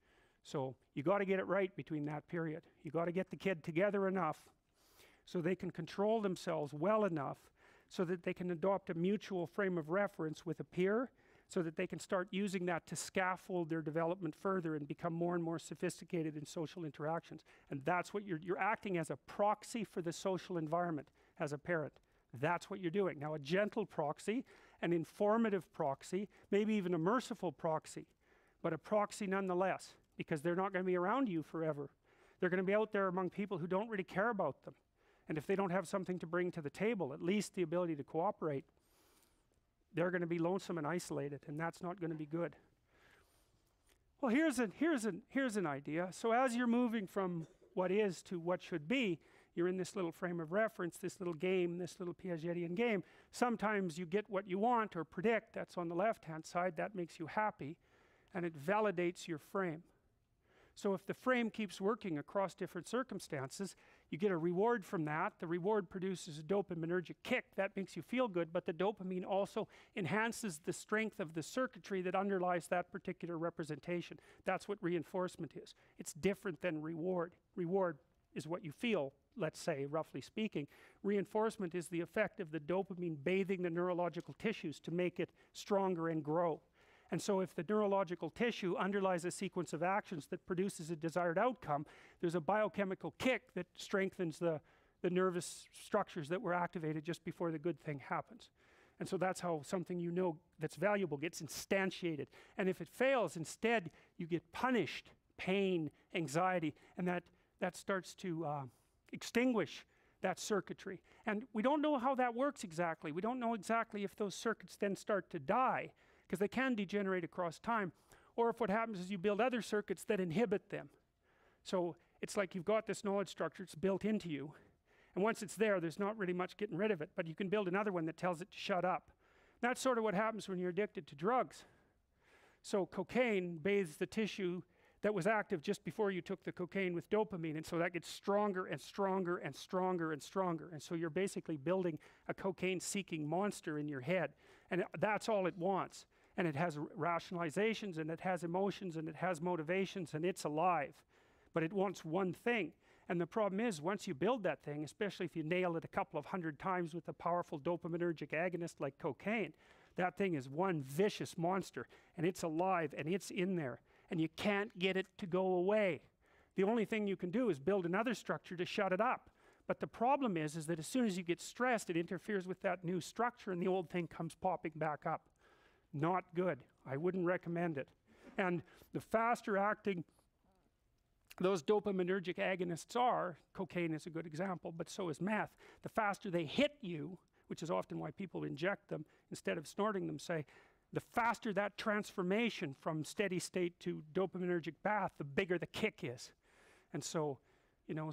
So you got to get it right between that period. You got to get the kid together enough so they can control themselves well enough so that they can adopt a mutual frame of reference with a peer, so that they can start using that to scaffold their development further and become more and more sophisticated in social interactions. And that's what you're acting as a proxy for the social environment as a parent. That's what you're doing. Now, a gentle proxy, an informative proxy, maybe even a merciful proxy, but a proxy nonetheless, because they're not going to be around you forever. They're going to be out there among people who don't really care about them. And if they don't have something to bring to the table, at least the ability to cooperate, they're going to be lonesome and isolated, and that's not going to be good. Well, here's an idea. So as you're moving from what is to what should be, you're in this little frame of reference, this little game, this little Piagetian game. Sometimes you get what you want or predict. That's on the left-hand side. That makes you happy, and it validates your frame. So if the frame keeps working across different circumstances, you get a reward from that. The reward produces a dopaminergic kick. That makes you feel good, but the dopamine also enhances the strength of the circuitry that underlies that particular representation. That's what reinforcement is. It's different than reward. Reward is what you feel, let's say, roughly speaking. Reinforcement is the effect of the dopamine bathing the neurological tissues to make it stronger and grow. And so if the neurological tissue underlies a sequence of actions that produces a desired outcome, there's a biochemical kick that strengthens the nervous structures that were activated just before the good thing happens. And so that's how something you know that's valuable gets instantiated. And if it fails, instead, you get punished, pain, anxiety, and that starts to extinguish that circuitry. And we don't know how that works exactly. We don't know exactly if those circuits then start to die, because they can degenerate across time, or if what happens is you build other circuits that inhibit them. So it's like you've got this knowledge structure, it's built into you, and once it's there, there's not really much getting rid of it, but you can build another one that tells it to shut up. That's sort of what happens when you're addicted to drugs. So cocaine bathes the tissue that was active just before you took the cocaine with dopamine, and so that gets stronger and stronger and stronger and stronger, and so you're basically building a cocaine-seeking monster in your head, and that's all it wants. And it has rationalizations, and it has emotions, and it has motivations, and it's alive. But it wants one thing. And the problem is, once you build that thing, especially if you nail it a couple of 100 times with a powerful dopaminergic agonist like cocaine, that thing is one vicious monster, and it's alive, and it's in there. And you can't get it to go away. The only thing you can do is build another structure to shut it up. But the problem is that as soon as you get stressed, it interferes with that new structure, and the old thing comes popping back up. Not good. I wouldn't recommend it. And the faster acting those dopaminergic agonists are, cocaine is a good example, but so is meth, the faster they hit you, which is often why people inject them instead of snorting them, say, the faster that transformation from steady state to dopaminergic bath, the bigger the kick is. And so,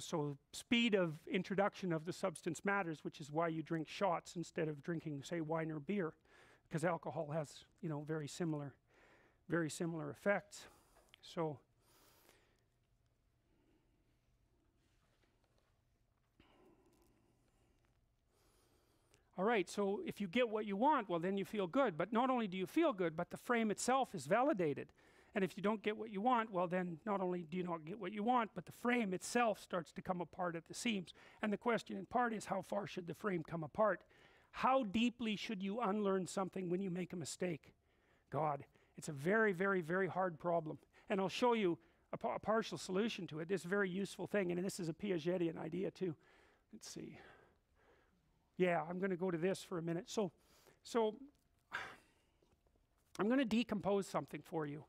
so speed of introduction of the substance matters, which is why you drink shots instead of drinking, say, wine or beer. Because alcohol has, very similar effects. So, all right, so if you get what you want, well, then you feel good. But not only do you feel good, but the frame itself is validated. And if you don't get what you want, well, then not only do you not get what you want, but the frame itself starts to come apart at the seams. And the question in part is, how far should the frame come apart? How deeply should you unlearn something when you make a mistake? God, it's a very, very, very hard problem. And I'll show you a partial solution to it. This very useful thing, and this is a Piagetian idea too. Let's see. Yeah, I'm going to go to this for a minute. So I'm going to decompose something for you.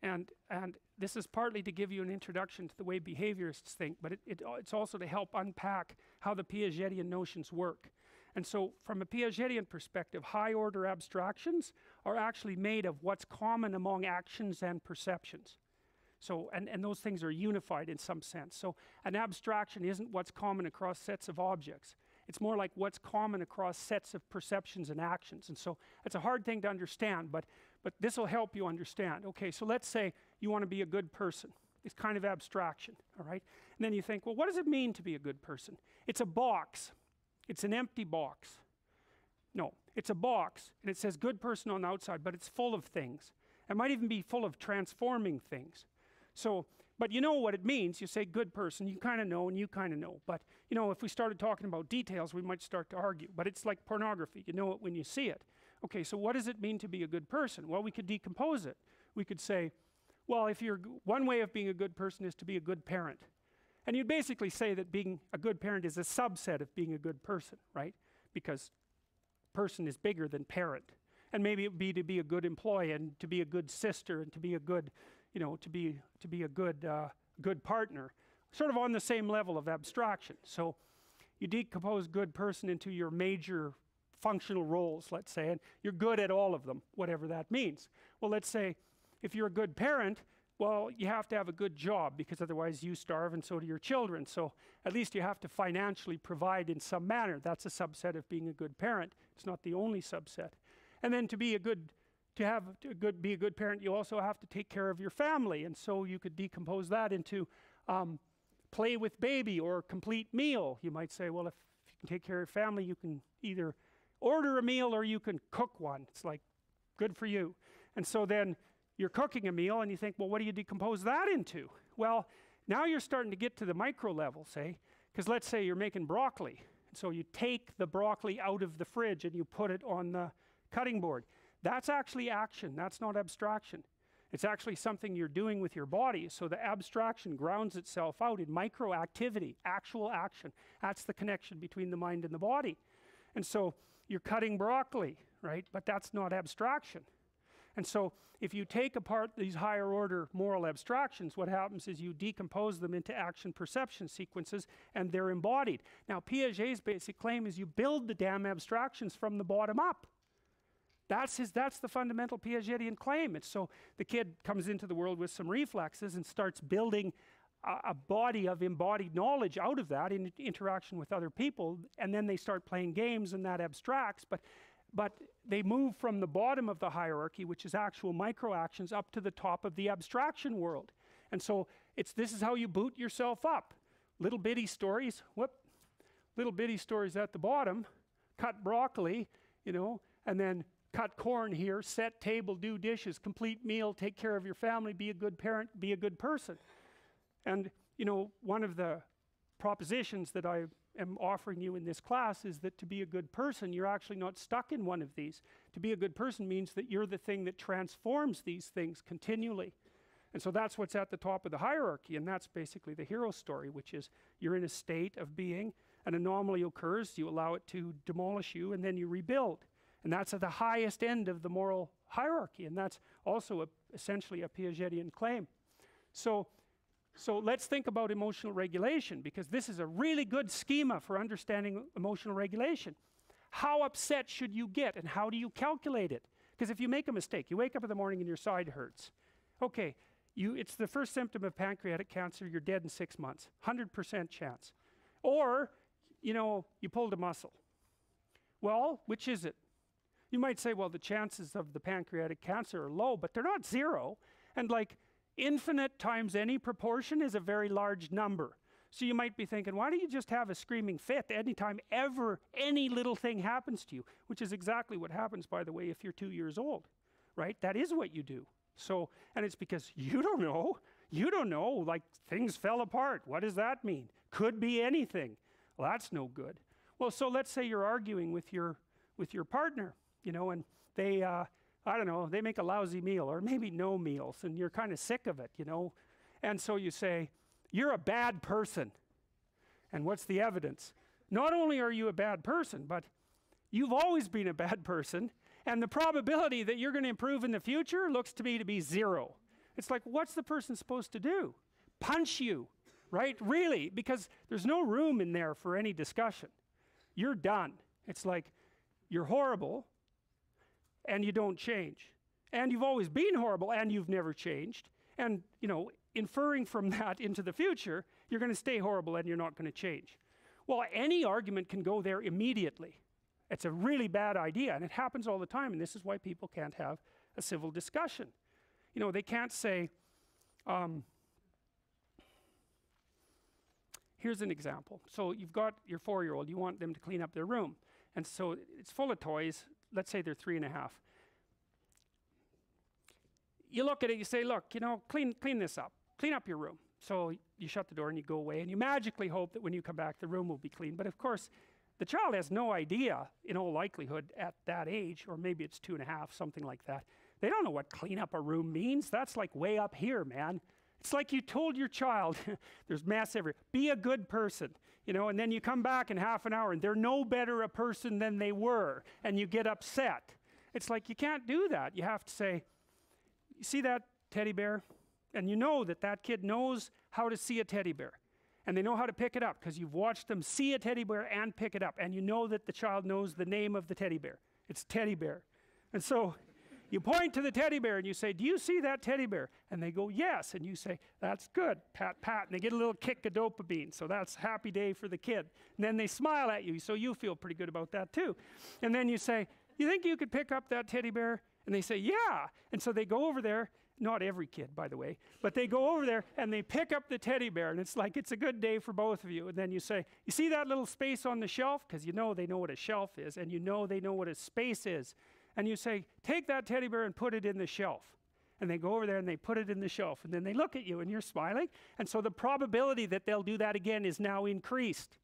And this is partly to give you an introduction to the way behaviorists think, but it's also to help unpack how the Piagetian notions work. And so from a Piagetian perspective, high-order abstractions are actually made of what's common among actions and perceptions. So, and those things are unified in some sense. So an abstraction isn't what's common across sets of objects. It's more like what's common across sets of perceptions and actions. And so it's a hard thing to understand, but this will help you understand. Okay, so let's say you want to be a good person. It's kind of abstraction, all right? And then you think, well, what does it mean to be a good person? It's a box. It's an empty box. No, it's a box, and it says good person on the outside, but it's full of things. It might even be full of transforming things. So, but you know what it means. You say good person, you kind of know and you kind of know. But, you know, if we started talking about details, we might start to argue. But it's like pornography. You know it when you see it. Okay, so what does it mean to be a good person? Well, we could decompose it. We could say, well, if you're, one way of being a good person is to be a good parent. And you'd basically say that being a good parent is a subset of being a good person, right? Because person is bigger than parent. And maybe it would be to be a good employee and to be a good sister and to be a good, you know, to be a good partner, sort of on the same level of abstraction. So you decompose good person into your major functional roles, let's say, and you're good at all of them, whatever that means. Well, let's say if you're a good parent, well, you have to have a good job, because otherwise you starve and so do your children. So at least you have to financially provide in some manner. That's a subset of being a good parent. It's not the only subset. And then to be a good parent, you also have to take care of your family. And so you could decompose that into play with baby or complete meal. You might say, well, if you can take care of your family, you can either order a meal or you can cook one. It's like, good for you. And so then you're cooking a meal and you think, well, what do you decompose that into? Well, now you're starting to get to the micro level, say, because let's say you're making broccoli. And so you take the broccoli out of the fridge and you put it on the cutting board. That's actually action. That's not abstraction. It's actually something you're doing with your body. So the abstraction grounds itself out in micro activity, actual action. That's the connection between the mind and the body. And so you're cutting broccoli, right? But that's not abstraction. And so if you take apart these higher order moral abstractions, what happens is you decompose them into action perception sequences, and they're embodied. Now, Piaget's basic claim is you build the damn abstractions from the bottom up. That's the fundamental Piagetian claim. It's so the kid comes into the world with some reflexes and starts building a body of embodied knowledge out of that in interaction with other people, and then they start playing games and that abstracts, but they move from the bottom of the hierarchy, which is actual micro actions, up to the top of the abstraction world. And so this is how you boot yourself up. Little bitty stories, little bitty stories at the bottom, cut broccoli, you know, and then cut corn here, set table, do dishes, complete meal, take care of your family, be a good parent, be a good person. And, you know, one of the propositions that I am offering you in this class is that to be a good person, you're actually not stuck in one of these. To be a good person means that you're the thing that transforms these things continually. And so that's what's at the top of the hierarchy, and that's basically the hero story, which is you're in a state of being, an anomaly occurs, you allow it to demolish you, and then you rebuild. And that's at the highest end of the moral hierarchy, and that's also essentially a Piagetian claim. So let's think about emotional regulation, because this is a really good schema for understanding emotional regulation. How upset should you get, and how do you calculate it? Because if you make a mistake, you wake up in the morning and your side hurts. Okay, it's the first symptom of pancreatic cancer, you're dead in 6 months, 100% chance. Or, you know, you pulled a muscle. Well, which is it? You might say, well, the chances of the pancreatic cancer are low, but they're not zero. And like, infinite times any proportion is a very large number. So you might be thinking, why don't you just have a screaming fit anytime ever any little thing happens to you? Which is exactly what happens, by the way, if you're 2 years old, right? That is what you do. So, and it's because you don't know, like things fell apart. What does that mean? Could be anything. Well, that's no good. Well, so let's say you're arguing with your partner, you know, and they, I don't know, they make a lousy meal or maybe no meals and you're kind of sick of it, you know. And so you say, you're a bad person. And what's the evidence? Not only are you a bad person, but you've always been a bad person, and the probability that you're going to improve in the future looks to me to be 0. It's like, what's the person supposed to do? Punch you, right? Really, because there's no room in there for any discussion. You're done. It's like, you're horrible, and you don't change. And you've always been horrible, and you've never changed. And, you know, inferring from that into the future, you're going to stay horrible and you're not going to change. Well, any argument can go there immediately. It's a really bad idea, and it happens all the time, and this is why people can't have a civil discussion. You know, they can't say, here's an example. So you've got your 4-year-old, you want them to clean up their room, and so it's full of toys. Let's say they're 3.5. You look at it, you say, look, you know, clean this up. Clean up your room. So you shut the door and you go away, and you magically hope that when you come back, the room will be clean. But of course, the child has no idea, in all likelihood, at that age, or maybe it's 2.5, something like that. They don't know what clean up a room means. That's like way up here, man. It's like you told your child, there's mess everywhere, be a good person, you know, and then you come back in half an hour and they're no better a person than they were, and you get upset. It's like you can't do that. You have to say, you see that teddy bear? And you know that that kid knows how to see a teddy bear. And they know how to pick it up because you've watched them see a teddy bear and pick it up. And you know that the child knows the name of the teddy bear. It's teddy bear. And so you point to the teddy bear and you say, do you see that teddy bear? And they go, yes. And you say, that's good, pat, pat. And they get a little kick of dopamine. So that's a happy day for the kid. And then they smile at you, so you feel pretty good about that too. And then you say, you think you could pick up that teddy bear? And they say, yeah. And so they go over there. Not every kid, by the way, but they go over there and they pick up the teddy bear, and it's like it's a good day for both of you. And then you say, you see that little space on the shelf? Because you know they know what a shelf is, and you know they know what a space is. And you say, take that teddy bear and put it in the shelf. And they go over there and they put it in the shelf, and then they look at you and you're smiling. And so the probability that they'll do that again is now increased,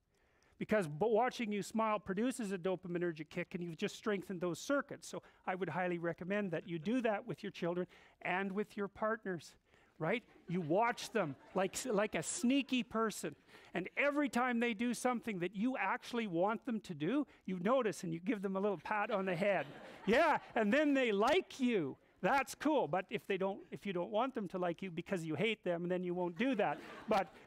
because watching you smile produces a dopaminergic kick, and you've just strengthened those circuits. So I would highly recommend that you do that with your children and with your partners, right? You watch them like a sneaky person, and every time they do something that you actually want them to do, you notice and you give them a little pat on the head. Yeah, and then they like you. That's cool, but if you don't want them to like you because you hate them, then you won't do that.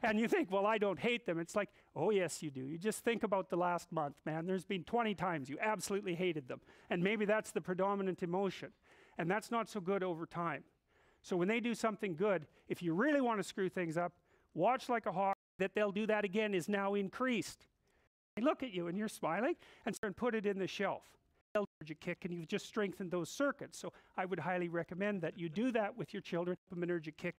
And you think, well, I don't hate them. It's like, oh yes, you do. You just think about the last month, man. There's been 20 times you absolutely hated them. And maybe that's the predominant emotion. And that's not so good over time. So when they do something good, if you really want to screw things up, watch like a hawk. That they'll do that again is now increased. They look at you and you're smiling, and put it in the shelf. Kick, and you've just strengthened those circuits. So I would highly recommend that you do that with your children. Dopaminergic kick.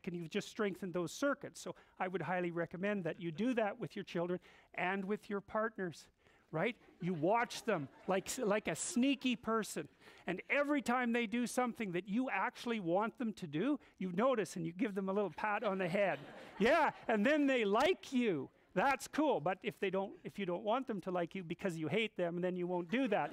And you've just strengthened those circuits. So I would highly recommend that you do that with your children and with your partners, right? You watch them like a sneaky person. And every time they do something that you actually want them to do, you notice and you give them a little pat on the head. Yeah, and then they like you. That's cool, but if you don't want them to like you because you hate them, then you won't do that.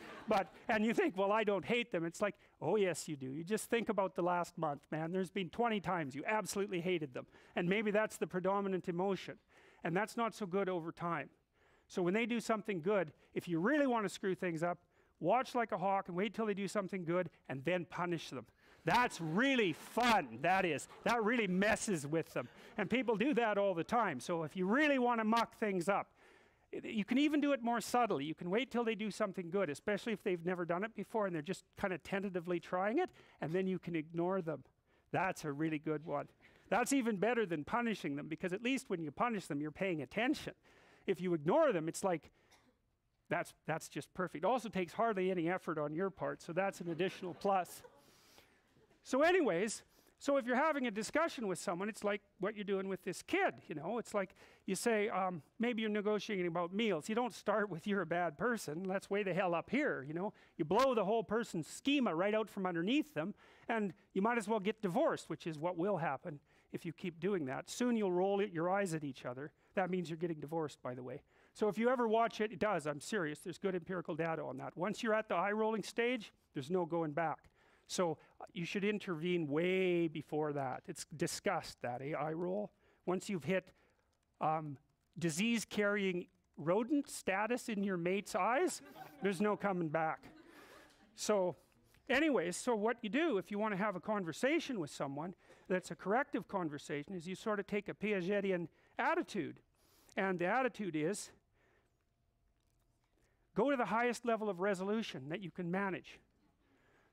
And you think, well, I don't hate them. It's like, oh yes, you do. You just think about the last month, man. There's been 20 times you absolutely hated them. And maybe that's the predominant emotion. And that's not so good over time. So when they do something good, if you really want to screw things up, watch like a hawk and wait till they do something good and then punish them. That's really fun, that is. That really messes with them. And people do that all the time. So if you really want to muck things up, you can even do it more subtly. You can wait till they do something good, especially if they've never done it before and they're just kind of tentatively trying it, and then you can ignore them. That's a really good one. That's even better than punishing them, because at least when you punish them, you're paying attention. If you ignore them, it's like, that's just perfect. It also takes hardly any effort on your part, so that's an additional plus. So anyways, So if you're having a discussion with someone, it's like what you're doing with this kid, you know. It's like you say, maybe you're negotiating about meals. You don't start with you're a bad person. Let's way the hell up here, you know. You blow the whole person's schema right out from underneath them, and you might as well get divorced, which is what will happen if you keep doing that. Soon you'll roll your eyes at each other. That means you're getting divorced, by the way. So if you ever watch it, it does. I'm serious. There's good empirical data on that. Once you're at the eye-rolling stage, there's no going back. So you should intervene way before that. It's discussed, that eye roll. Once you've hit disease-carrying rodent status in your mate's eyes, there's no coming back. So anyways, so what you do if you want to have a conversation with someone that's a corrective conversation is you sort of take a Piagetian attitude. And the attitude is, go to the highest level of resolution that you can manage.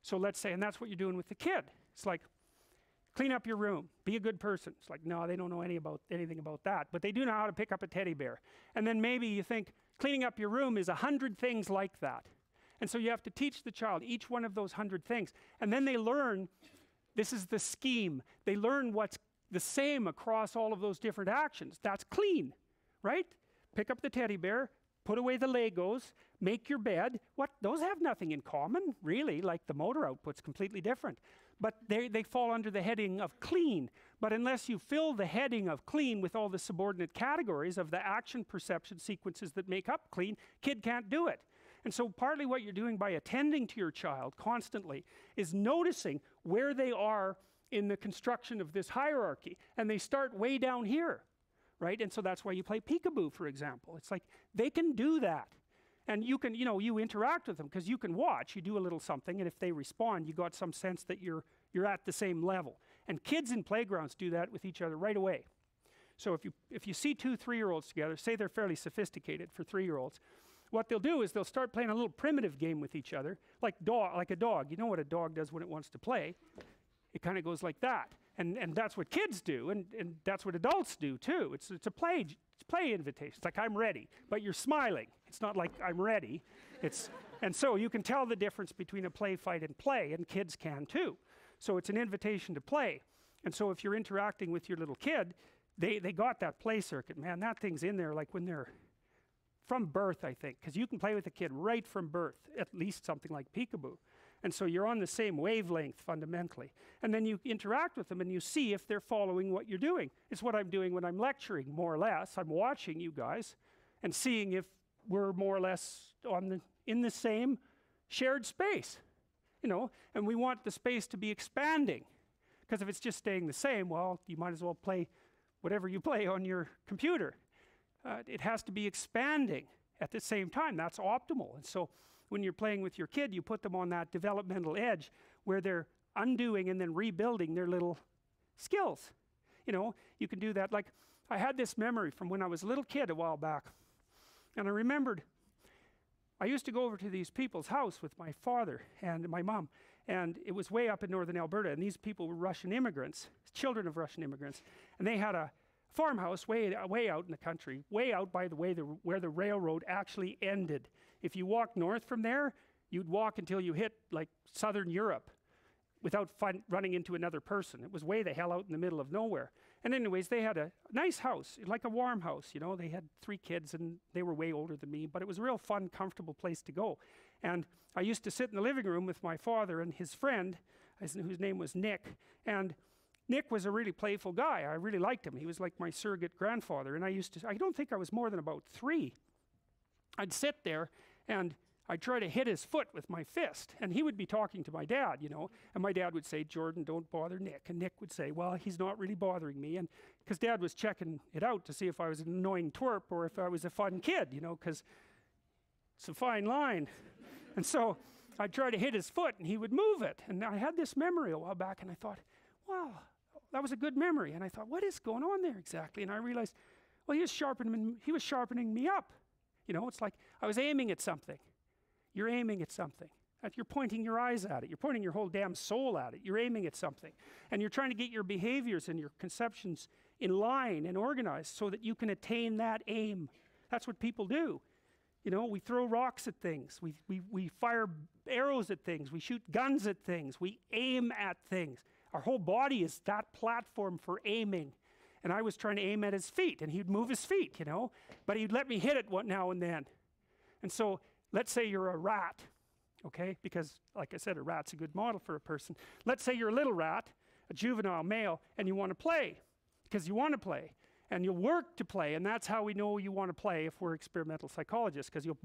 So let's say, and that's what you're doing with the kid. It's like, clean up your room, be a good person. It's like, no, they don't know anything about that, but they do know how to pick up a teddy bear. And then maybe you think, cleaning up your room is 100 things like that. And so you have to teach the child each one of those 100 things. And then they learn, this is the scheme. They learn what's the same across all of those different actions. That's clean, right? Pick up the teddy bear, put away the Legos, make your bed. What? Those have nothing in common, really. Like the motor output's completely different. But they fall under the heading of clean. But unless you fill the heading of clean with all the subordinate categories of the action perception sequences that make up clean, kid can't do it. And so partly what you're doing by attending to your child constantly is noticing where they are in the construction of this hierarchy. And they start way down here. Right? And so that's why you play peekaboo, for example. It's like they can do that. And you can, you interact with them because you can watch, you do a little something, and if they respond, you got some sense that you're at the same level. And kids in playgrounds do that with each other right away. So if you see 2 3-year-olds together, say they're fairly sophisticated for 3-year-olds, what they'll do is they'll start playing a little primitive game with each other, like a dog. You know what a dog does when it wants to play? It kind of goes like that. And that's what kids do, and that's what adults do too. It's a play invitation. It's like, I'm ready, but you're smiling. It's not like I'm ready. And so you can tell the difference between a play, fight, and play, and kids can too. So it's an invitation to play. And so if you're interacting with your little kid, they got that play circuit. Man, that thing's in there like when they're from birth, I think, because you can play with a kid right from birth, at least something like peekaboo. And so you're on the same wavelength fundamentally. And then you interact with them and you see if they're following what you're doing. It's what I'm doing when I'm lecturing, more or less. I'm watching you guys and seeing if we're more or less in the same shared space. And we want the space to be expanding. Because if it's just staying the same, well, you might as well play whatever you play on your computer. It has to be expanding at the same time. That's optimal. And so when you're playing with your kid, you put them on that developmental edge where they're undoing and then rebuilding their little skills. You can do that. Like, I had this memory from when I was a little kid a while back. And I remembered I used to go over to these people's house with my father and my mom. And it was way up in northern Alberta. And these people were Russian immigrants, children of Russian immigrants. And they had a farmhouse way out in the country, way out, by the way, where the railroad actually ended. If you walk north from there, you'd walk until you hit like southern Europe without running into another person. It was way the hell out in the middle of nowhere. And anyways, they had a nice house, like a warm house. They had 3 kids and they were way older than me, but it was a real fun, comfortable place to go. And I used to sit in the living room with my father and his friend, whose name was Nick. And Nick was a really playful guy. I really liked him. He was like my surrogate grandfather. And I don't think I was more than about 3. I'd sit there and I'd try to hit his foot with my fist. And he would be talking to my dad, and my dad would say, Jordan, don't bother Nick. And Nick would say, well, he's not really bothering me. And because Dad was checking it out to see if I was an annoying twerp or if I was a fun kid, because it's a fine line. And so I'd try to hit his foot and he would move it. And I had this memory a while back and I thought, wow, that was a good memory. And I thought, what is going on there exactly? And I realized, well, he was sharpening me up. It's like I was aiming at something. You're aiming at something. You're pointing your eyes at it. You're pointing your whole damn soul at it. You're aiming at something. And you're trying to get your behaviors and your conceptions in line and organized so that you can attain that aim. That's what people do. We throw rocks at things. We fire arrows at things. We shoot guns at things. We aim at things. Our whole body is that platform for aiming. And I was trying to aim at his feet, and he'd move his feet, you know, but he'd let me hit it now and then. And so let's say you're a rat, okay, because like I said, a rat's a good model for a person. Let's say you're a little rat, a juvenile male, and you want to play, because you want to play, and you'll work to play, and that's how we know you want to play if we're experimental psychologists, because you'll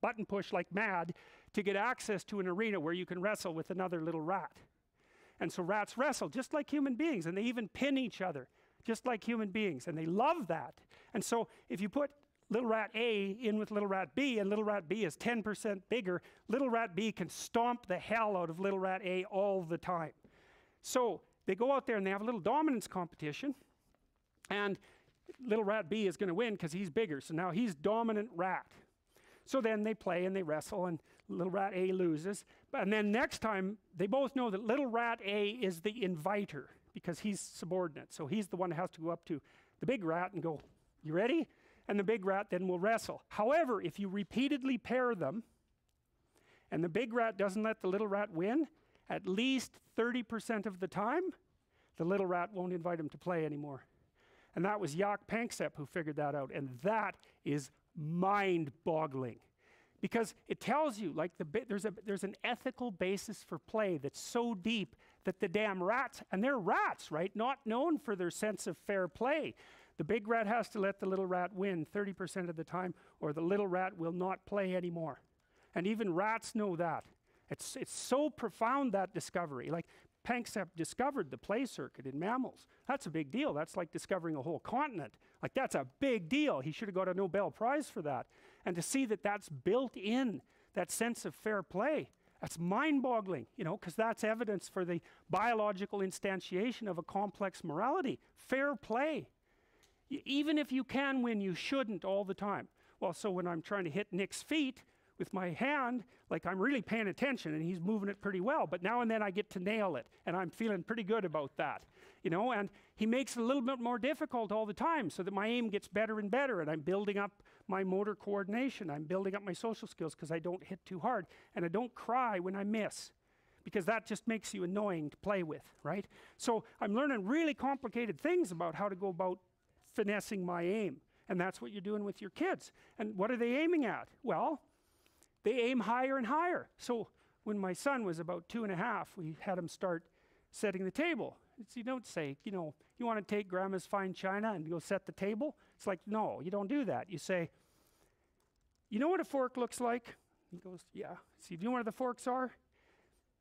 button push like mad to get access to an arena where you can wrestle with another little rat. And so rats wrestle just like human beings, and they even pin each other just like human beings, and they love that. And so if you put little rat A in with little rat B, and little rat B is 10% bigger, little rat B can stomp the hell out of little rat A all the time. So they go out there and they have a little dominance competition, and little rat B is going to win because he's bigger, so now he's dominant rat. So then they play and they wrestle, and little rat A loses. And then next time, they both know that little rat A is the inviter because he's subordinate. So he's the one that has to go up to the big rat and go, you ready? And the big rat then will wrestle. However, if you repeatedly pair them, and the big rat doesn't let the little rat win, at least 30% of the time, the little rat won't invite him to play anymore. And that was Jaak Panksepp who figured that out. And that is mind-boggling, because it tells you like there's an ethical basis for play that's so deep that the damn rats, and they're rats, right, not known for their sense of fair play. The big rat has to let the little rat win 30% of the time, or the little rat will not play anymore. And even rats know that. It's so profound, that discovery. Like Panksepp discovered the play circuit in mammals. That's a big deal. That's like discovering a whole continent. Like that's a big deal. He should have got a Nobel Prize for that. And to see that that's built in, that sense of fair play, that's mind-boggling, you know, because that's evidence for the biological instantiation of a complex morality. Fair play. Even if you can win, you shouldn't all the time. Well, so when I'm trying to hit Nick's feet with my hand, like I'm really paying attention and he's moving it pretty well, but now and then I get to nail it, and I'm feeling pretty good about that, you know, and he makes it a little bit more difficult all the time so that my aim gets better and better, and I'm building up my motor coordination, I'm building up my social skills because I don't hit too hard, and I don't cry when I miss, because that just makes you annoying to play with, right? So I'm learning really complicated things about how to go about finessing my aim, and that's what you're doing with your kids. And what are they aiming at? Well, they aim higher and higher. So when my son was about 2.5, we had him start setting the table. You don't say, you know, you want to take grandma's fine china and go set the table? It's like, no, you don't do that. You say, you know what a fork looks like? He goes, yeah. See, do you know where the forks are?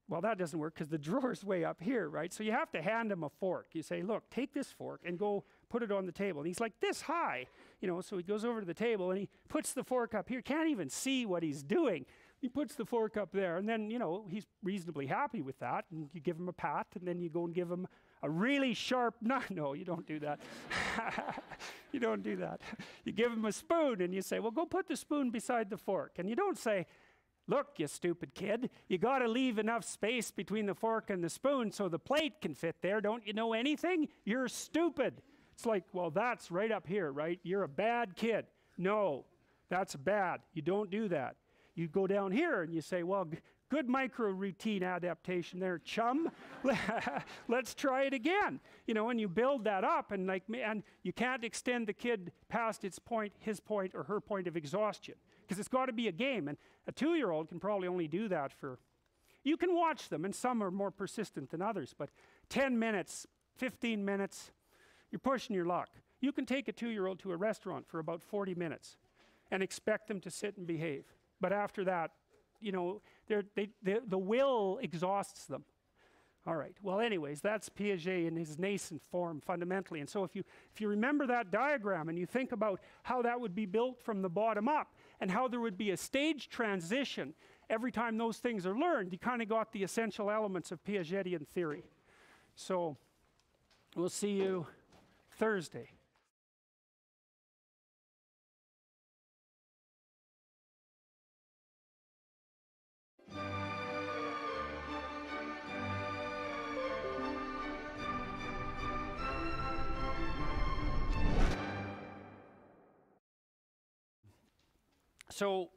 Well, that doesn't work because the drawer's way up here, right? So you have to hand him a fork. You say, look, take this fork and go put it on the table. And he's like this high, you know, so he goes over to the table and he puts the fork up here. Can't even see what he's doing. He puts the fork up there, and then, you know, he's reasonably happy with that, and you give him a pat, and then you go and give him a really sharp knife. No, you don't do that. You don't do that. You give him a spoon, and you say, well, go put the spoon beside the fork. And you don't say, look, you stupid kid, you got to leave enough space between the fork and the spoon so the plate can fit there. Don't you know anything? You're stupid. It's like, well, that's right up here, right? You're a bad kid. No, that's bad. You don't do that. You go down here and you say, well, good micro routine adaptation there, chum. Let's try it again. You know, and you build that up, and and you can't extend the kid past its point, his point, or her point of exhaustion, because it's got to be a game. And a 2-year-old can probably only do that for, you can watch them, and some are more persistent than others, but 10 minutes, 15 minutes, you're pushing your luck. You can take a 2-year-old to a restaurant for about 40 minutes and expect them to sit and behave. But after that, you know, the will exhausts them. All right, well anyways, that's Piaget in his nascent form fundamentally. And so if you remember that diagram and you think about how that would be built from the bottom up and how there would be a stage transition every time those things are learned, you kind of got the essential elements of Piagetian theory. So we'll see you Thursday. So